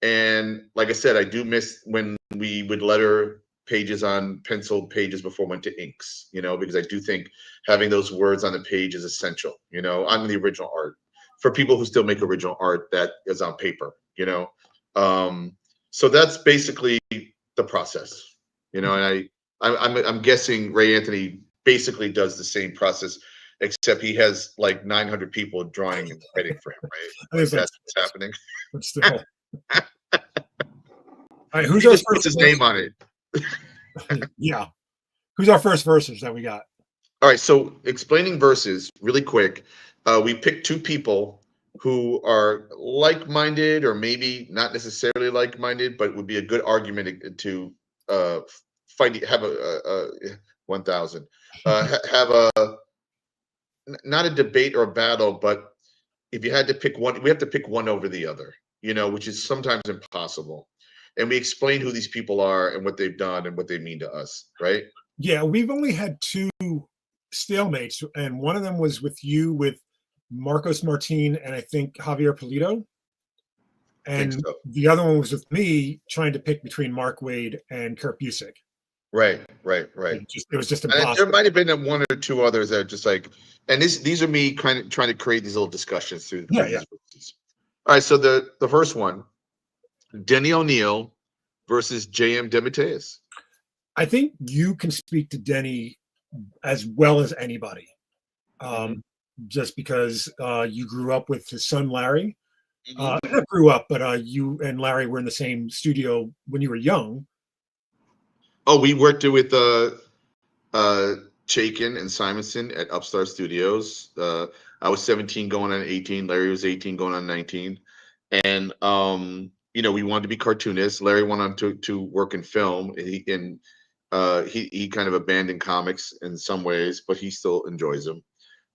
[SPEAKER 1] And like I said, I do miss when we would letter pages on penciled pages before we went to inks. Because I do think having those words on the page is essential. On the original art for people who still make original art that is on paper. So that's basically the process. And I'm guessing Ray Anthony basically does the same process, except he has like 900 people drawing and writing for him, right? Like that's what's happening.
[SPEAKER 2] But still. All right, who's
[SPEAKER 1] He
[SPEAKER 2] our
[SPEAKER 1] just
[SPEAKER 2] first
[SPEAKER 1] puts his name on it.
[SPEAKER 2] Yeah. Who's our first verses that we got?
[SPEAKER 1] All right, so explaining verses really quick. We picked two people who are like-minded, or maybe not necessarily like-minded, but would be a good argument to fight. Have a 1,000. Have a not a debate or a battle, but if you had to pick one, we have to pick one over the other. Which is sometimes impossible. And we explain who these people are and what they've done and what they mean to us, right?
[SPEAKER 2] Yeah, we've only had two stalemates, and one of them was with you with Marcos Martin and I think Javier Polito. And
[SPEAKER 1] so.
[SPEAKER 2] The other one was with me trying to pick between Mark Wade and Kurt Busiek.
[SPEAKER 1] Right.
[SPEAKER 2] It was just impossible.
[SPEAKER 1] And there might have been one or two others that are just like, and these are me kind of trying to create these little discussions through
[SPEAKER 2] Yeah.
[SPEAKER 1] verses. All right, so the first one, Denny O'Neil versus J.M. DeMatteis.
[SPEAKER 2] I think you can speak to Denny as well as anybody, just because you grew up with his son Larry. Not grew up, but you and Larry were in the same studio when you were young.
[SPEAKER 1] Oh, we worked with Chaikin and Simonson at Upstart Studios. I was 17 going on 18. Larry was 18 going on 19. And we wanted to be cartoonists. Larry went on to work in film. He kind of abandoned comics in some ways, but he still enjoys them.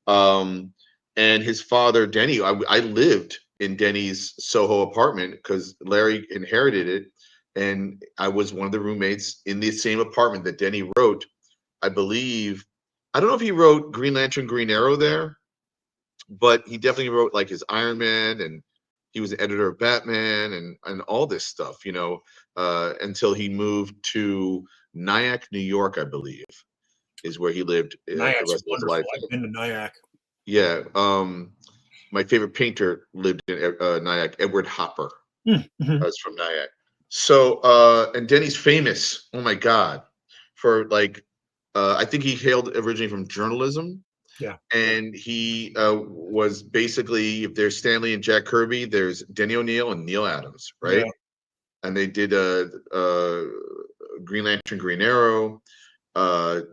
[SPEAKER 1] And his father, Denny, I lived in Denny's Soho apartment because Larry inherited it. And I was one of the roommates in the same apartment that Denny wrote. I believe, I don't know if he wrote Green Lantern, Green Arrow there, but he definitely wrote like his Iron Man, and he was the editor of Batman and all this stuff, until he moved to Nyack, New York, I believe, is where he lived the rest of his life.
[SPEAKER 2] I've been to Nyack.
[SPEAKER 1] Yeah. My favorite painter lived in Nyack, Edward Hopper. Was from Nyack. So, and Denny's famous, oh my God, for like, I think he hailed originally from journalism.
[SPEAKER 2] Yeah.
[SPEAKER 1] And he was basically, if there's Stanley and Jack Kirby, there's Denny O'Neil and Neil Adams, right? and they did Green Lantern, Green Arrow.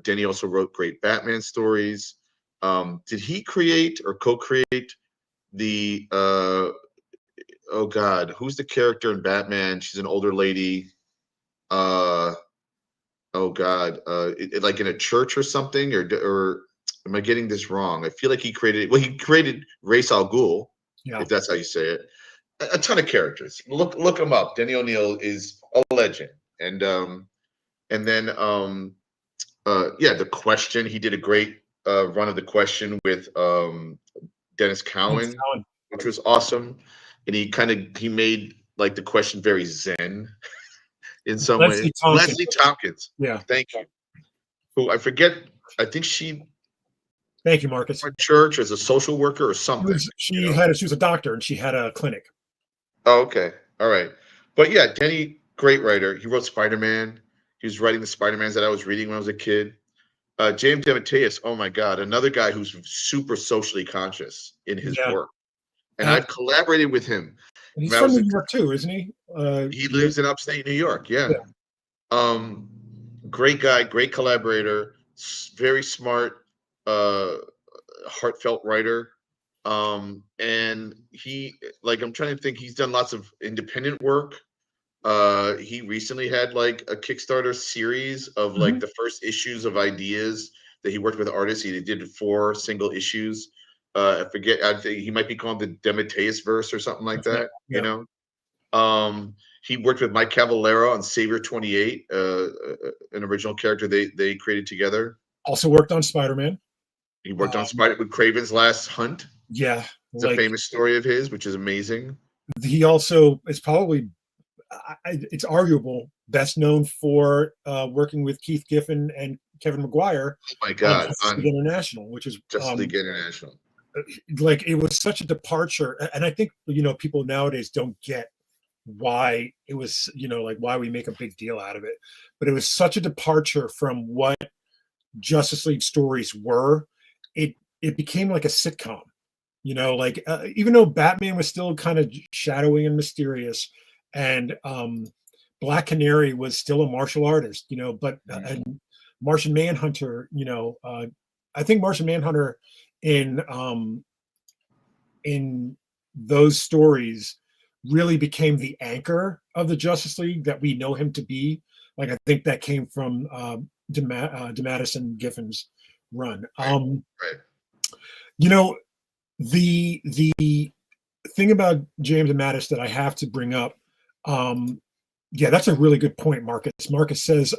[SPEAKER 1] Denny also wrote great Batman stories. Did he create or co-create the oh God, who's the character in Batman? She's an older lady. Oh God, like in a church or something, or am I getting this wrong? I feel like he created. Well, he created Ra's al Ghul,
[SPEAKER 2] Yeah.
[SPEAKER 1] if that's how you say it. A ton of characters. Look him up. Denny O'Neil is a legend, and then yeah, The Question. He did a great run of The Question with Dennis Cowan, which was awesome, and he made like The Question very zen in some
[SPEAKER 2] Leslie
[SPEAKER 1] way.
[SPEAKER 2] Tompkins.
[SPEAKER 1] Leslie Tompkins.
[SPEAKER 2] Yeah.
[SPEAKER 1] Thank you. Who I forget. I think she
[SPEAKER 2] Thank you, Marcus.
[SPEAKER 1] went to church as a social worker or something.
[SPEAKER 2] She was a doctor and she had a clinic.
[SPEAKER 1] Oh, okay. All right. But yeah, Denny, great writer. He wrote Spider-Man. He was writing the Spider-Mans that I was reading when I was a kid. James DeMatteis, oh my God, another guy who's super socially conscious in his work. And I've collaborated with him.
[SPEAKER 2] He's from New York too, isn't he?
[SPEAKER 1] He lives in upstate New York. Yeah. Great guy, great collaborator, very smart, heartfelt writer. And he, like, I'm trying to think, he's done lots of independent work. He recently had like a Kickstarter series of like the first issues of ideas that he worked with artists. He did 4 single issues. I forget. I think he might be called the DeMatteis verse or something like that.
[SPEAKER 2] Yeah.
[SPEAKER 1] You know. He worked with Mike Cavallero on Savior 28, an original character they created together.
[SPEAKER 2] Also worked on Spider-Man.
[SPEAKER 1] He worked on Spider with Craven's Last Hunt.
[SPEAKER 2] Yeah,
[SPEAKER 1] it's a famous story of his, which is amazing.
[SPEAKER 2] He also is probably, it's arguable, best known for working with Keith Giffen and Kevin Maguire.
[SPEAKER 1] Oh my God,
[SPEAKER 2] on Justice League International, which is
[SPEAKER 1] Justice League International.
[SPEAKER 2] Like, it was such a departure, and I think people nowadays don't get why it was, like, why we make a big deal out of it, but it was such a departure from what Justice League stories were. It became like a sitcom, like even though Batman was still kind of shadowy and mysterious, and Black Canary was still a martial artist, but and Martian Manhunter, I think Martian Manhunter in those stories really became the anchor of the Justice League that we know him to be. Like, I think that came from DeMatteis and Giffen's run.
[SPEAKER 1] Right.
[SPEAKER 2] The thing about James DeMatteis that I have to bring up, yeah, that's a really good point, Marcus. Marcus says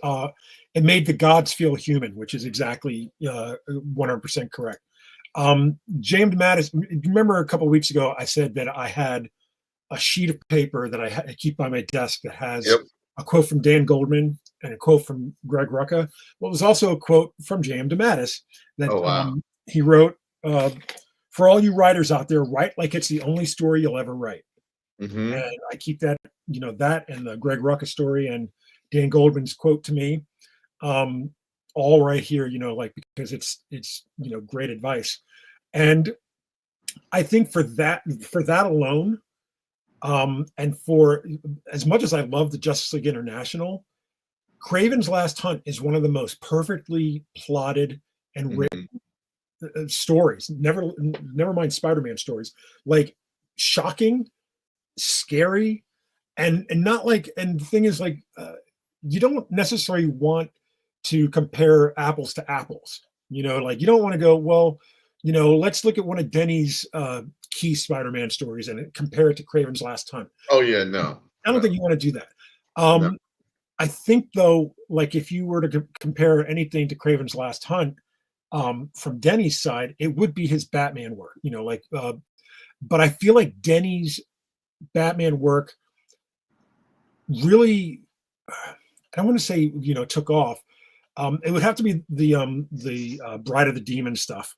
[SPEAKER 2] it made the gods feel human, which is exactly 100% correct. James DeMatteis, remember a couple of weeks ago, I said that I had a sheet of paper that I keep by my desk that has a quote from Dan Goldman and a quote from Greg Rucka. Well, it was also a quote from James DeMatteis that he wrote, for all you writers out there, write like it's the only story you'll ever write. And I keep that, that and the Greg Rucka story and Dan Goldman's quote to me, all right here, like, because it's great advice. And I think for that alone, and for as much as I love the Justice League International, Craven's Last Hunt is one of the most perfectly plotted and written stories. Never mind Spider-Man stories. Like, shocking, scary, and not like. And the thing is, like, you don't necessarily want to compare apples to apples. Like, you don't want to go, well, let's look at one of Denny's key Spider-Man stories and compare it to Craven's Last Hunt.
[SPEAKER 1] Oh yeah, no.
[SPEAKER 2] I don't think you want to do that. No. I think, though, like, if you were to compare anything to Craven's Last Hunt, from Denny's side, it would be his Batman work, but I feel like Denny's Batman work really, I want to say, took off. It would have to be the Bride of the Demon stuff,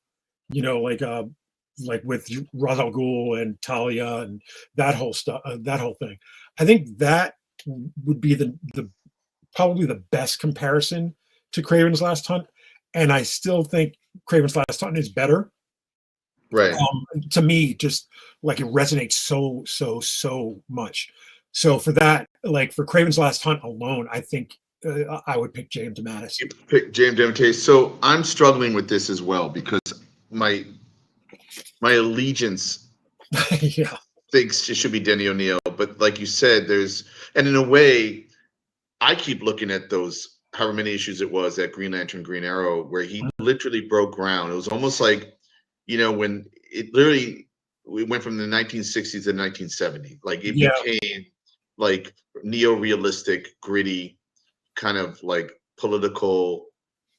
[SPEAKER 2] like with Ra's al Ghul and Talia and that whole stuff, that whole thing. I think that would be the probably the best comparison to Craven's Last Hunt. And I still think Craven's Last Hunt is better.
[SPEAKER 1] Right.
[SPEAKER 2] To me, just like, it resonates so much. So for that, like for Craven's Last Hunt alone, I think I would pick James DeMatteis.
[SPEAKER 1] You pick James DeMatteis. So I'm struggling with this as well because my allegiance
[SPEAKER 2] Yeah.
[SPEAKER 1] thinks it should be Denny O'Neil, but like you said, and in a way, I keep looking at those however many issues it was at Green Lantern, Green Arrow, where he literally broke ground. It was almost like, when it literally we went from the 1960s to 1970. Like it became like neo-realistic, gritty, kind of like political.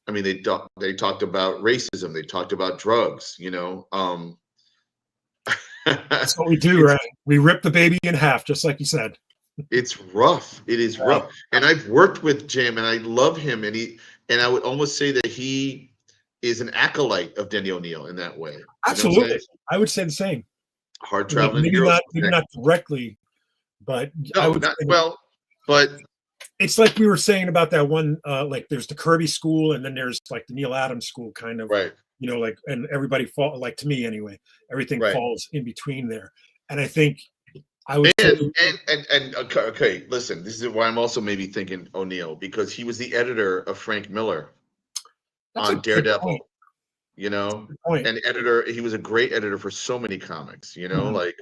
[SPEAKER 1] I mean, they talked about racism, they talked about drugs,
[SPEAKER 2] That's what we do, right? We rip the baby in half, just like you said.
[SPEAKER 1] It's rough. It is rough. And I've worked with Jim and I love him, and I would almost say that he is an acolyte of Denny O'Neil in that way.
[SPEAKER 2] Absolutely. I would say the same.
[SPEAKER 1] Hard traveling.
[SPEAKER 2] Maybe not directly, but
[SPEAKER 1] but
[SPEAKER 2] it's like we were saying about that one, like there's the Kirby school and then there's like the Neil Adams school kind of,
[SPEAKER 1] right.
[SPEAKER 2] Like, and everybody like to me anyway, everything falls in between there. And I think I would
[SPEAKER 1] okay, listen, this is why I'm also maybe thinking O'Neil, because he was the editor of Frank Miller on Daredevil, and editor, he was a great editor for so many comics, like,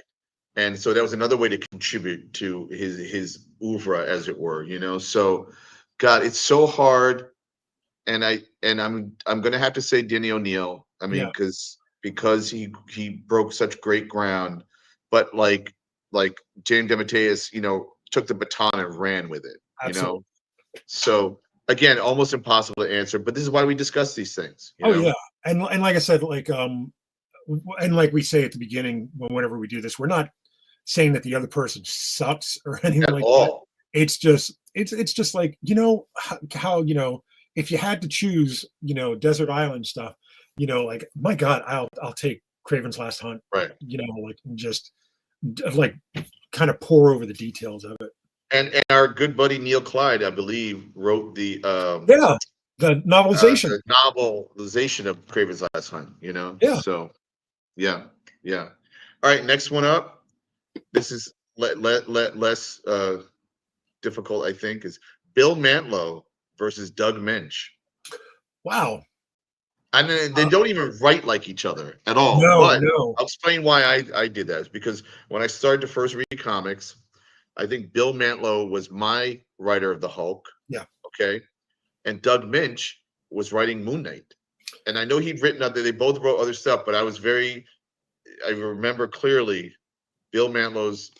[SPEAKER 1] and so that was another way to contribute to his oeuvre, as it were, so God, it's so hard. And I'm gonna have to say Denny O'Neil. I mean, because he broke such great ground, but like James DeMatteis, took the baton and ran with it.
[SPEAKER 2] Absolutely.
[SPEAKER 1] So again, almost impossible to answer. But this is why we discuss these things.
[SPEAKER 2] Yeah, and like I said, like and like we say at the beginning, whenever we do this, we're not saying that the other person sucks or anything like that. It's just like how if you had to choose, desert island stuff, like my God, I'll take Craven's Last Hunt,
[SPEAKER 1] right?
[SPEAKER 2] Like just like kind of pour over the details of it.
[SPEAKER 1] And our good buddy Neil Clyde, I believe, wrote the
[SPEAKER 2] novelization,
[SPEAKER 1] the novelization of Craven's Last Hunt.
[SPEAKER 2] Yeah.
[SPEAKER 1] So, yeah. All right, next one up. This is less difficult, I think, is Bill Mantlo versus Doug Moench.
[SPEAKER 2] Wow.
[SPEAKER 1] And they don't even write like each other at all.
[SPEAKER 2] No.
[SPEAKER 1] I'll explain why I did that. It's because when I started to first read comics, I think Bill Mantlo was my writer of the Hulk.
[SPEAKER 2] Yeah.
[SPEAKER 1] Okay. And Doug Moench was writing Moon Knight. And I know he'd written other, they both wrote other stuff, but I remember clearly Bill Mantlo's,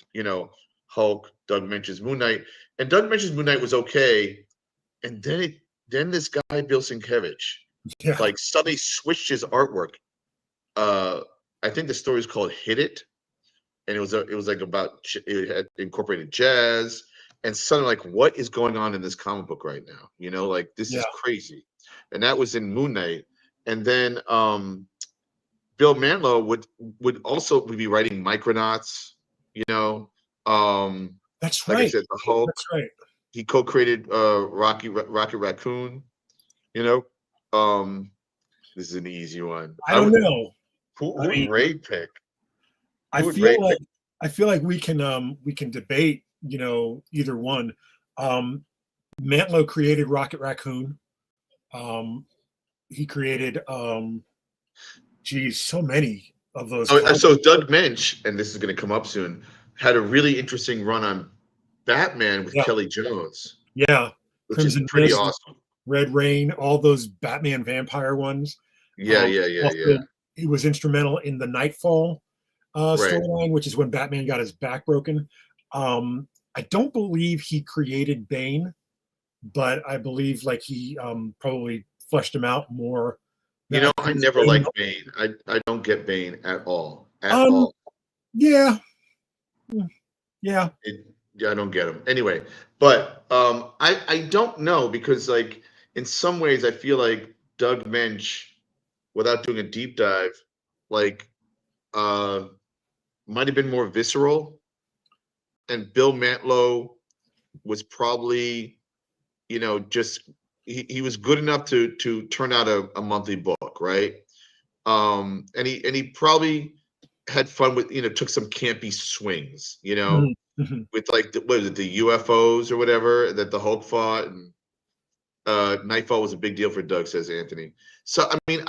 [SPEAKER 1] Hulk, Doug Moench's Moon Knight. And Doug Moench's Moon Knight was okay. And then this guy, Bill Sienkiewicz, like suddenly switched his artwork. I think the story is called Hit It. And it was like about, it had incorporated jazz. And suddenly, like, what is going on in this comic book right now? Like, this is crazy. And that was in Moon Knight. And then Bill Mantlo would also be writing Micronauts,
[SPEAKER 2] That's
[SPEAKER 1] like
[SPEAKER 2] right.
[SPEAKER 1] I said, the Hulk.
[SPEAKER 2] That's right.
[SPEAKER 1] He co-created Rocket Raccoon. This is an easy one.
[SPEAKER 2] I don't know.
[SPEAKER 1] Who would Ray pick?
[SPEAKER 2] I feel like we can debate, either one. Mantlo created Rocket Raccoon. He created so many of those.
[SPEAKER 1] So Doug Moench, and this is going to come up soon, had a really interesting run on Batman with Kelly Jones.
[SPEAKER 2] Yeah,
[SPEAKER 1] which Crimson is pretty Mist, awesome.
[SPEAKER 2] Red Rain, all those Batman vampire ones.
[SPEAKER 1] Yeah.
[SPEAKER 2] He was instrumental in the Nightfall storyline, which is when Batman got his back broken. I don't believe he created Bane, but I believe like he probably fleshed him out more.
[SPEAKER 1] I never liked Bane. I don't get Bane at all. At all.
[SPEAKER 2] Yeah.
[SPEAKER 1] I don't get him. Anyway, but I don't know, because like in some ways I feel like Doug Moench, without doing a deep dive, like might have been more visceral, and Bill Mantlo was probably, just he was good enough to turn out a monthly book, right? And he probably had fun with, took some campy swings,
[SPEAKER 2] Mhm.
[SPEAKER 1] with like what is it, the UFOs or whatever that the Hulk fought, and Nightfall was a big deal for Doug, says Anthony. So I mean,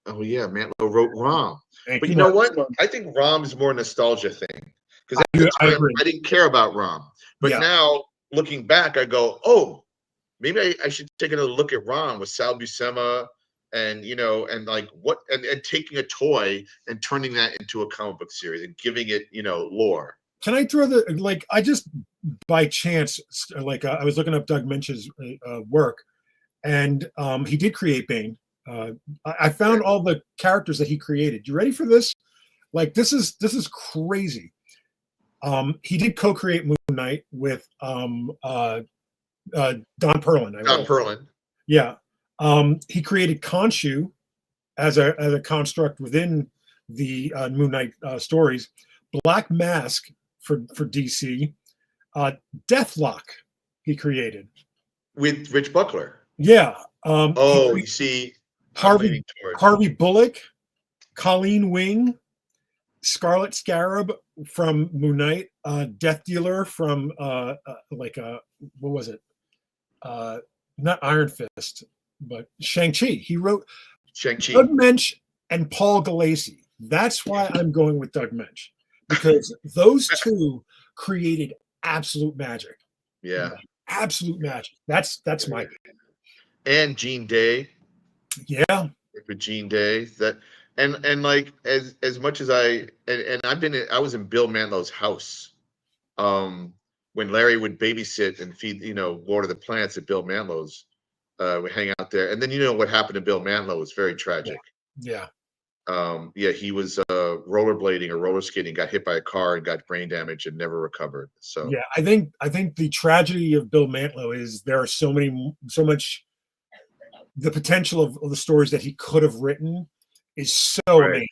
[SPEAKER 1] oh yeah, Mantlo wrote Rom,
[SPEAKER 2] Thank
[SPEAKER 1] but
[SPEAKER 2] you.
[SPEAKER 1] you know what? I think Rom is more nostalgia thing because at the
[SPEAKER 2] I
[SPEAKER 1] time
[SPEAKER 2] agree.
[SPEAKER 1] I didn't care about Rom, but
[SPEAKER 2] Yeah.
[SPEAKER 1] now looking back, I go, oh, maybe I should take another look at Rom with Sal Buscema, and and like what, and taking a toy and turning that into a comic book series and giving it lore.
[SPEAKER 2] Can I throw I just by chance, I was looking up Doug Minch's work, and he did create Bane. I found all the characters that he created. You ready for this? Like this is crazy. He did co-create Moon Knight with Don Perlin.
[SPEAKER 1] Don Perlin.
[SPEAKER 2] Yeah. He created Khonshu as a construct within the Moon Knight stories. Black Mask for DC. Deathlock he created
[SPEAKER 1] With Rich Buckler.
[SPEAKER 2] Yeah.
[SPEAKER 1] You see,
[SPEAKER 2] Harvey Bullock, Colleen Wing, Scarlet Scarab from Moon Knight, Death Dealer from what was it? Not Iron Fist, but Shang-Chi. He wrote
[SPEAKER 1] Shang-Chi.
[SPEAKER 2] Doug Mensch and Paul Galassi. That's why I'm going with Doug Mensch, because those two created absolute magic.
[SPEAKER 1] Yeah.
[SPEAKER 2] Absolute magic. That's my pick.
[SPEAKER 1] And Gene Day.
[SPEAKER 2] Yeah.
[SPEAKER 1] With Gene Day. That and like as much as I was in Bill Mantlow's house when Larry would babysit and feed water the plants at Bill Mantlow's. We hang out there, and then what happened to Bill Mantlo was very tragic.
[SPEAKER 2] Yeah.
[SPEAKER 1] He was rollerblading or roller skating, got hit by a car and got brain damage and never recovered. So
[SPEAKER 2] yeah, I think the tragedy of Bill Mantlo is there are so much the potential of the stories that he could have written is so amazing.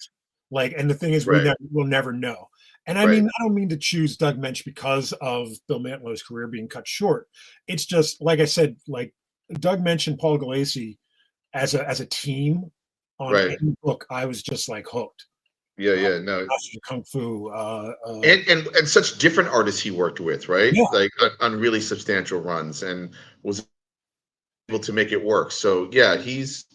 [SPEAKER 2] Like, and the thing is, we'll never know. And I mean, I don't mean to choose Doug Mensch because of Bill Mantlow's career being cut short. It's just like I said, like Doug Mensch and Paul Galassi as a team on any book, I was just like hooked.
[SPEAKER 1] Yeah, no.
[SPEAKER 2] Kung Fu.
[SPEAKER 1] And such different artists he worked with, right?
[SPEAKER 2] Yeah.
[SPEAKER 1] Like on really substantial runs, and was able to make it work. So yeah, he's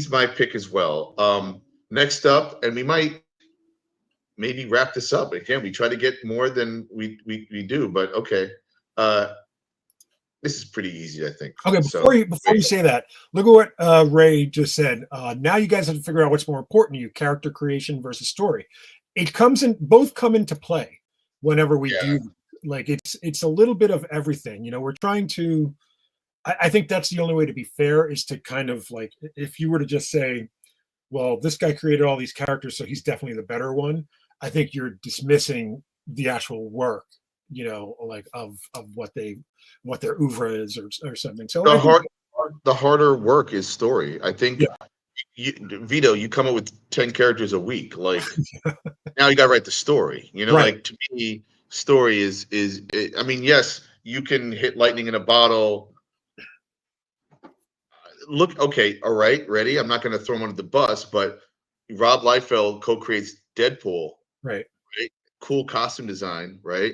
[SPEAKER 1] my pick as well. Next up, and we might maybe wrap this up. Again, we try to get more than we do, but okay. This is pretty easy, I think.
[SPEAKER 2] Okay, before you say that, look at what Ray just said. Now you guys have to figure out what's more important to you: character creation versus story. Both come into play whenever we do. Like it's a little bit of everything. We're trying to. I think that's the only way to be fair is to kind of like if you were to just say, well, this guy created all these characters, so he's definitely the better one. I think you're dismissing the actual work, like of what their oeuvre is or something. So
[SPEAKER 1] the harder work is story. I think Vito, you come up with 10 characters a week. Like now you got to write the story. Like to me, story is. I mean, yes, you can hit lightning in a bottle. Look, okay, all right, ready. I'm not going to throw him under the bus, but Rob Liefeld co-creates Deadpool.
[SPEAKER 2] Right.
[SPEAKER 1] Cool costume design, right?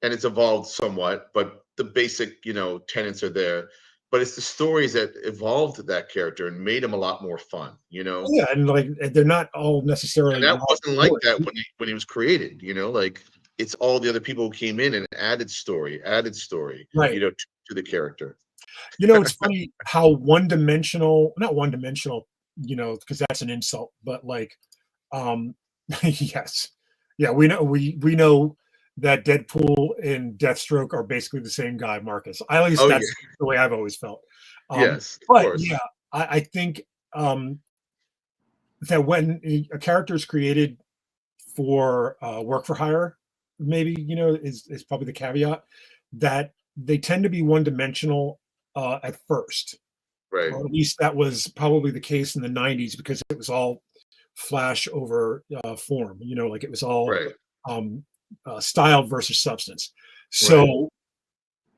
[SPEAKER 1] And it's evolved somewhat, but the basic, tenets are there. But it's the stories that evolved that character and made him a lot more fun,
[SPEAKER 2] Yeah, and like they're not all necessarily.
[SPEAKER 1] And that wasn't like that when he was created, like it's all the other people who came in and added story,
[SPEAKER 2] right?
[SPEAKER 1] To the character.
[SPEAKER 2] It's funny how not one-dimensional, because that's an insult, but like, yes. Yeah, we know that Deadpool and Deathstroke are basically the same guy, Marcus. That's the way I've always felt.
[SPEAKER 1] Yes, of
[SPEAKER 2] but
[SPEAKER 1] course.
[SPEAKER 2] Yeah, I think that when a character is created for work for hire, maybe is probably the caveat that they tend to be one-dimensional at first,
[SPEAKER 1] right?
[SPEAKER 2] Or at least that was probably the case in the '90s because it was all flash over form. Like it was all style versus substance. So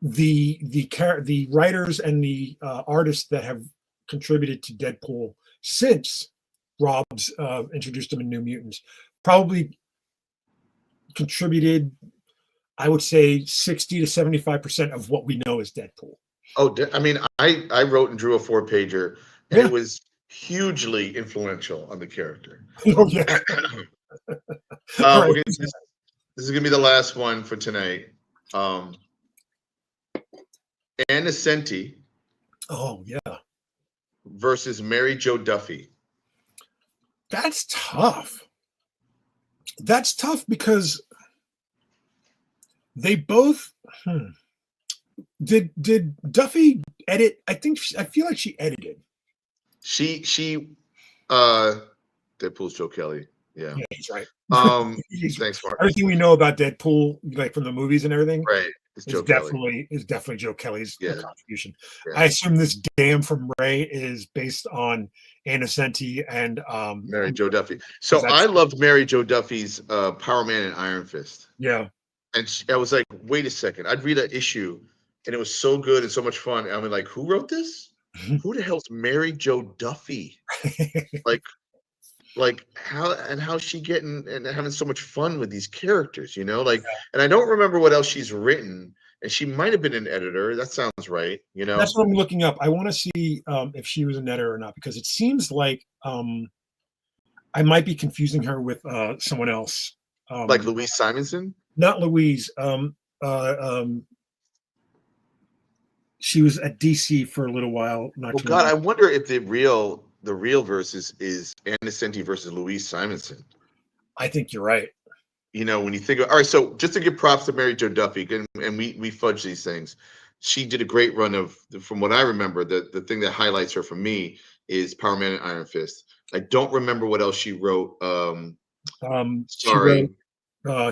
[SPEAKER 2] the writers and the artists that have contributed to Deadpool since Rob's introduced him in New Mutants probably contributed I would say 60 to 75% of what we know is Deadpool.
[SPEAKER 1] Oh, I mean, I wrote and drew a 4-pager, and
[SPEAKER 2] Yeah.
[SPEAKER 1] it was hugely influential on the character.
[SPEAKER 2] Oh yeah. All right.
[SPEAKER 1] This is gonna be the last one for tonight. Anna Senti
[SPEAKER 2] Oh yeah.
[SPEAKER 1] versus Mary Jo Duffy.
[SPEAKER 2] That's tough. That's tough because they both did Duffy edit? I feel like she edited.
[SPEAKER 1] She Deadpool's Joe Kelly. Yeah.
[SPEAKER 2] Yeah, he's right.
[SPEAKER 1] Thanks, Mark.
[SPEAKER 2] Everything we know about Deadpool, like from the movies and everything,
[SPEAKER 1] Right. It's Joe Kelly.
[SPEAKER 2] is definitely Joe Kelly's contribution.
[SPEAKER 1] Yeah.
[SPEAKER 2] I assume this Damn from Ray is based on Anna Senti and
[SPEAKER 1] Mary Jo Duffy. So I loved Mary Jo Duffy's Power Man and Iron Fist.
[SPEAKER 2] Yeah.
[SPEAKER 1] And I was like, wait a second. I'd read an issue and it was so good and so much fun. And I'm like, who wrote this? Who the hell's Mary Jo Duffy? like how's she getting and having so much fun with these characters, you know? Like, and I don't remember what else she's written. And she might have been an editor. That sounds right. You know,
[SPEAKER 2] that's what I'm looking up. I want to see if she was an editor or not, because it seems like I might be confusing her with someone else.
[SPEAKER 1] Like Louise Simonson?
[SPEAKER 2] Not Louise. She was at DC for a little while.
[SPEAKER 1] Oh God, I wonder if the real versus is Anna Senti versus Louise Simonson.
[SPEAKER 2] I think you're right.
[SPEAKER 1] You know, when you think of, all right, so just to give props to Mary Jo Duffy, and we fudge these things. She did a great run of, from what I remember, the thing that highlights her for me is Power Man and Iron Fist. I don't remember what else she wrote. Sorry.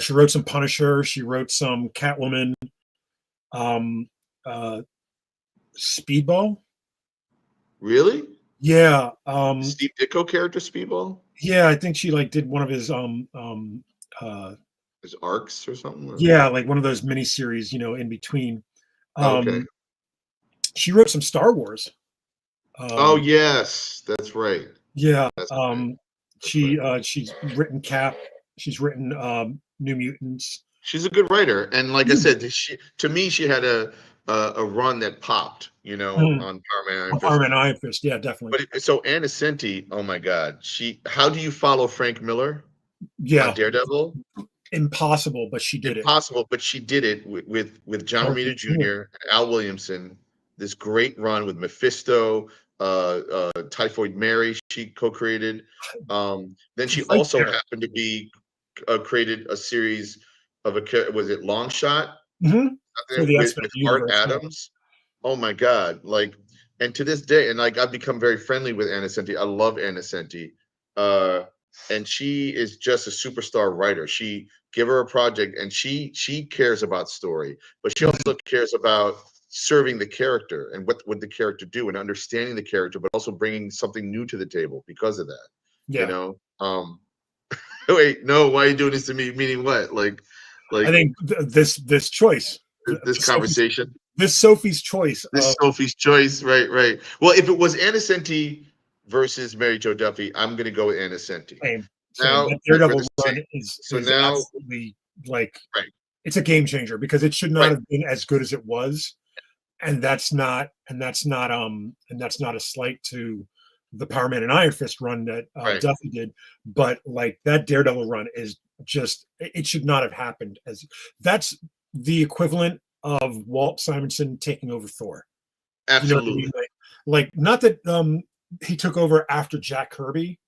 [SPEAKER 2] She wrote some Punisher. She wrote some Catwoman. Speedball.
[SPEAKER 1] Really?
[SPEAKER 2] Yeah.
[SPEAKER 1] Steve Ditko character Speedball?
[SPEAKER 2] Yeah, I think she like did one of his
[SPEAKER 1] arcs or something.
[SPEAKER 2] Yeah, like one of those miniseries, you know, in between.
[SPEAKER 1] Okay.
[SPEAKER 2] She wrote some Star Wars.
[SPEAKER 1] Oh yes, that's right.
[SPEAKER 2] Yeah. She's written Cap. She's written New Mutants.
[SPEAKER 1] She's a good writer, and like I said, she had a run that popped, you know, on Power Man
[SPEAKER 2] Iron Fist. Yeah, definitely.
[SPEAKER 1] But so Anna Senti, oh my God, how do you follow Frank Miller?
[SPEAKER 2] Yeah,
[SPEAKER 1] Daredevil.
[SPEAKER 2] Impossible, but she did
[SPEAKER 1] but she did it with John Romita Jr., Al Williamson. This great run with Mephisto, Typhoid Mary. She co-created. Then she also happened to be created a series of was it Long Shot? With Art Adams. Oh my God! Like, and to this day, and like I've become very friendly with Anna Senti. I love Anna Senti. And she is just a superstar writer. She give her a project and she cares about story, but she also cares about serving the character and what would the character do and understanding the character, but also bringing something new to the table because of that. You know, wait, no, why are you doing this to me? Meaning what? Like
[SPEAKER 2] I think this choice,
[SPEAKER 1] this conversation,
[SPEAKER 2] Sophie's choice,
[SPEAKER 1] Sophie's choice, right. Well, if it was Anna Senti versus Mary Jo Duffy, I'm gonna go with Anna Senti.
[SPEAKER 2] Now, Daredevil run is absolutely like it's a game changer because it should not have been as good as it was, and that's not a slight to the Power Man and Iron Fist run that Duffy did, but like that Daredevil run is just, it should not have happened. As that's the equivalent of Walt Simonson taking over Thor.
[SPEAKER 1] Absolutely.
[SPEAKER 2] You know what I mean? Like not that he took over after Jack Kirby,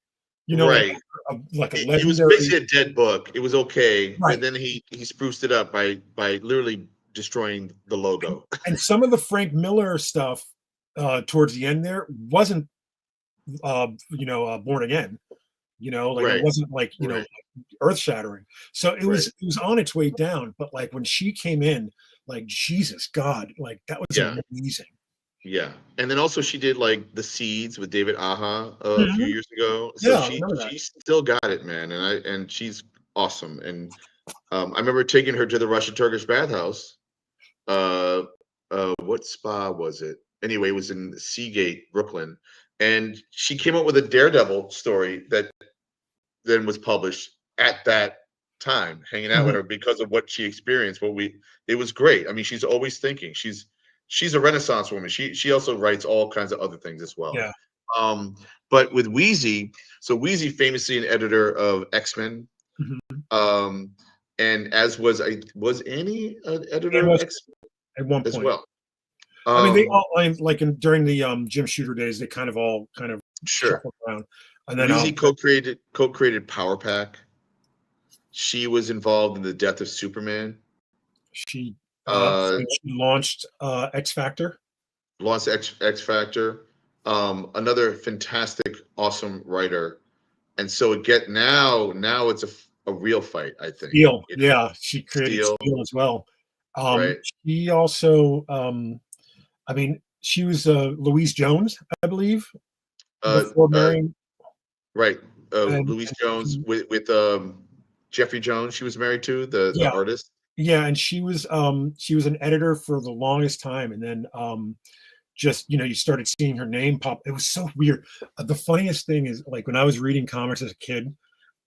[SPEAKER 2] you know, like a legendary.
[SPEAKER 1] It was basically a dead book. It was okay, and then he spruced it up by literally destroying the logo.
[SPEAKER 2] And some of the Frank Miller stuff towards the end there wasn't, Born Again. You know, like it wasn't like earth shattering. So it was on its way down. But like when she came in, like Jesus God, like that was amazing.
[SPEAKER 1] Yeah, and then also she did like The Seeds with David Aja a few years ago. So she still got it, man, and she's awesome. And I remember taking her to the Russian Turkish bathhouse. What spa was it? Anyway, it was in Seagate, Brooklyn, and she came up with a Daredevil story that then was published at that time hanging out with her because of what she experienced. It was great. I mean, she's always thinking. She's a Renaissance woman. She also writes all kinds of other things as well.
[SPEAKER 2] Yeah.
[SPEAKER 1] But with Wheezy, so Wheezy famously an editor of X-Men. And as was Annie an editor of X-Men
[SPEAKER 2] at one
[SPEAKER 1] as
[SPEAKER 2] point.
[SPEAKER 1] well.
[SPEAKER 2] I mean, they all like during the Jim Shooter days, they kind of
[SPEAKER 1] sure
[SPEAKER 2] shuffled around. And then
[SPEAKER 1] Wheezy co-created Power Pack. She was involved in the death of Superman.
[SPEAKER 2] She launched X Factor.
[SPEAKER 1] Launched X Factor. Another fantastic, awesome writer. And so now it's a real fight, I think.
[SPEAKER 2] Steel, yeah, she created Steel as well.
[SPEAKER 1] Right.
[SPEAKER 2] She also, I mean, she was Louise Jones, I believe, before marrying.
[SPEAKER 1] Right, Louise Jones with Jeffrey Jones. She was married to the artist.
[SPEAKER 2] Yeah, and she was an editor for the longest time, and then just you started seeing her name pop. It was so weird. The funniest thing is, like, when I was reading comics as a kid,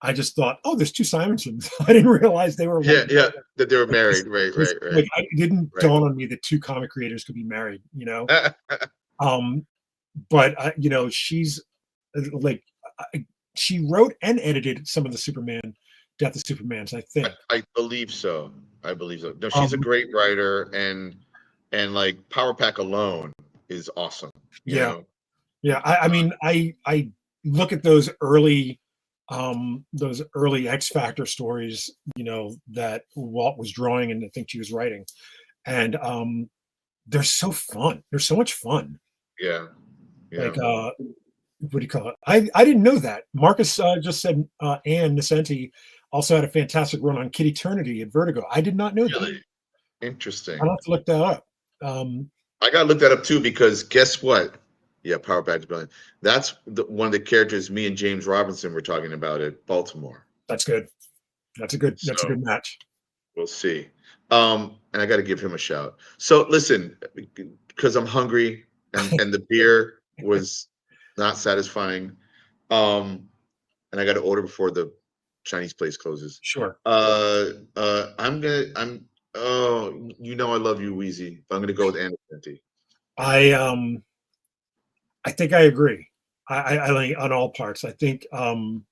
[SPEAKER 2] I just thought, oh, there's two Simonsons. I didn't realize they were
[SPEAKER 1] that they were married. Right.
[SPEAKER 2] Like, it didn't dawn on me that two comic creators could be married. But she's like, she wrote and edited some of the Superman, Death of Supermans, I think.
[SPEAKER 1] I believe so. No, she's a great writer, and like Power Pack alone is awesome. You know?
[SPEAKER 2] I mean, I look at those early X Factor stories, that Walt was drawing and I think she was writing, and they're so fun. They're so much fun.
[SPEAKER 1] Yeah.
[SPEAKER 2] Like, what do you call it? I didn't know that. Marcus just said Ann Nesenti also had a fantastic run on Kid Eternity at Vertigo. I did not know that.
[SPEAKER 1] Interesting.
[SPEAKER 2] I'll have to look that up.
[SPEAKER 1] I gotta look that up too, because guess what? Yeah, Power Pack's brilliant. That's one of the characters me and James Robinson were talking about at Baltimore.
[SPEAKER 2] That's good. That's a good match.
[SPEAKER 1] We'll see. And I got to give him a shout. So listen, because I'm hungry and the beer was not satisfying. And I got to order before the Chinese place closes.
[SPEAKER 2] Sure.
[SPEAKER 1] I love you, Wheezy. But I'm gonna go with Anna Fenty.
[SPEAKER 2] I think I agree. I like on all parts. I think that,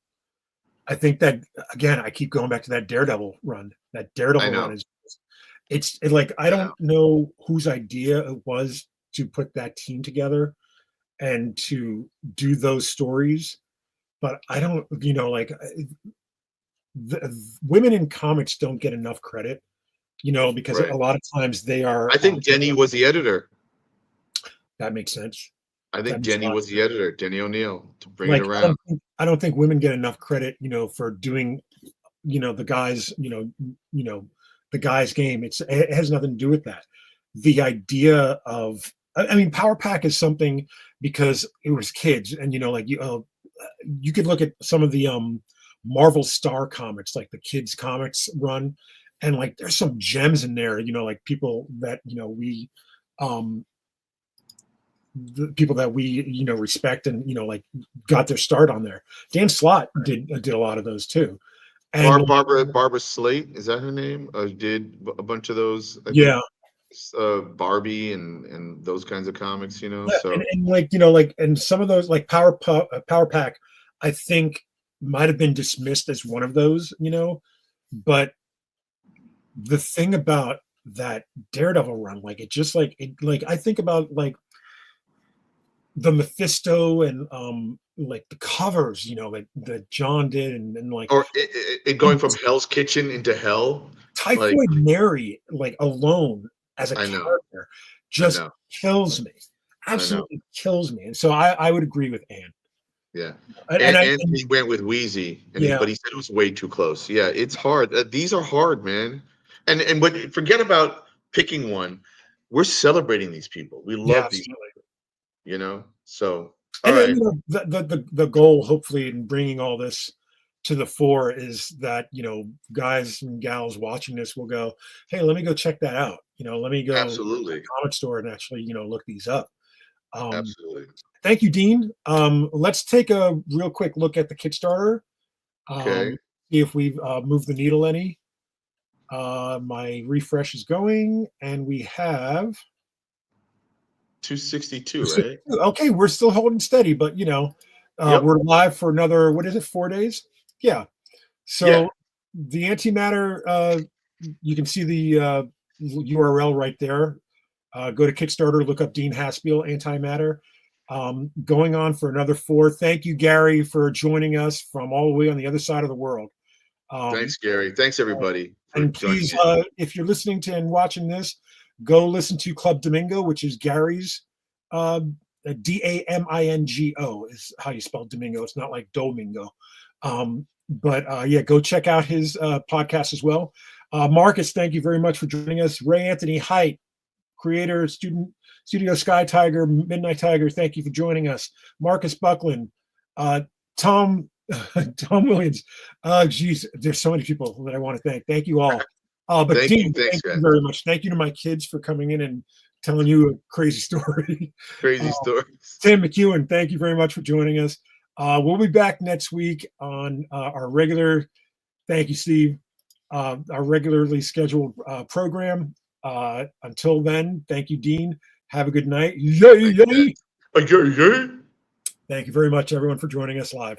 [SPEAKER 2] again, I keep going back to that Daredevil run. That Daredevil run it's like, I don't know whose idea it was to put that team together and to do those stories, but I don't, like, the women in comics don't get enough credit, because a lot of times they are.
[SPEAKER 1] I think Denny was the editor.
[SPEAKER 2] That makes sense.
[SPEAKER 1] I think Denny was the editor, Denny O'Neil, to bring it around.
[SPEAKER 2] I don't think women get enough credit, for doing, the guys, the guys' game. It has nothing to do with that. The idea of, I mean, Power Pack is something because it was kids, and you could look at some of the Marvel Star comics, like the kids comics run, and like there's some gems in there, like people that we the people that we respect and like got their start on there. Dan Slott did a lot of those too. And
[SPEAKER 1] Barbara Slate, is that her name? Did a bunch of those. Barbie and those kinds of comics, So
[SPEAKER 2] and some of those, like Power Pack, I think might have been dismissed as one of those, but the thing about that Daredevil run, like it just like I think about like the Mephisto and like the covers, like that John did, and like,
[SPEAKER 1] or it going from Hell's Kitchen into Hell.
[SPEAKER 2] Typhoid Mary, like alone as a character, just kills me, absolutely kills me. And so I would agree with Ann.
[SPEAKER 1] Yeah, and he went with Wheezy, but he said it was way too close. Yeah, it's hard. These are hard, man. And forget about picking one. We're celebrating these people. We love these people, So all right.
[SPEAKER 2] The goal, hopefully, in bringing all this to the fore is that guys and gals watching this will go, hey, let me go check that out. Let me go to the comic store and actually look these up.
[SPEAKER 1] Absolutely.
[SPEAKER 2] Thank you, Dean. Let's take a real quick look at the Kickstarter.
[SPEAKER 1] Okay.
[SPEAKER 2] see if we've moved the needle any. My refresh is going, and we have
[SPEAKER 1] 262, right?
[SPEAKER 2] Okay, we're still holding steady, but
[SPEAKER 1] Yep.
[SPEAKER 2] we're live for another, what is it, 4 days? Yeah. So
[SPEAKER 1] Yeah.
[SPEAKER 2] the antimatter, you can see the URL right there. Go to Kickstarter, look up Dean Haspiel, Antimatter. Going on for another 4. Thank you, Gary, for joining us from all the way on the other side of the world.
[SPEAKER 1] Thanks, Gary. Thanks, everybody.
[SPEAKER 2] And please, if you're listening to and watching this, go listen to Club Domingo, which is Gary's. Damingo is how you spell Domingo. It's not like Domingo. But yeah, go check out his podcast as well. Marcus, thank you very much for joining us. Ray Anthony Height, creator, Studio Sky Tiger, Midnight Tiger, thank you for joining us. Marcus Buckland, Tom Williams. Geez, there's so many people that I want to thank. Thank you all. But
[SPEAKER 1] thank
[SPEAKER 2] Dean,
[SPEAKER 1] thanks,
[SPEAKER 2] thank you very much. Thank you to my kids for coming in and telling you a crazy story.
[SPEAKER 1] Crazy stories.
[SPEAKER 2] Tim McEwen, thank you very much for joining us. We'll be back next week on our regular, thank you, Steve, our regularly scheduled program. Until then, thank you, Dean. Have a good night. Yay, yay.
[SPEAKER 1] Yay.
[SPEAKER 2] Thank you very much, everyone, for joining us live.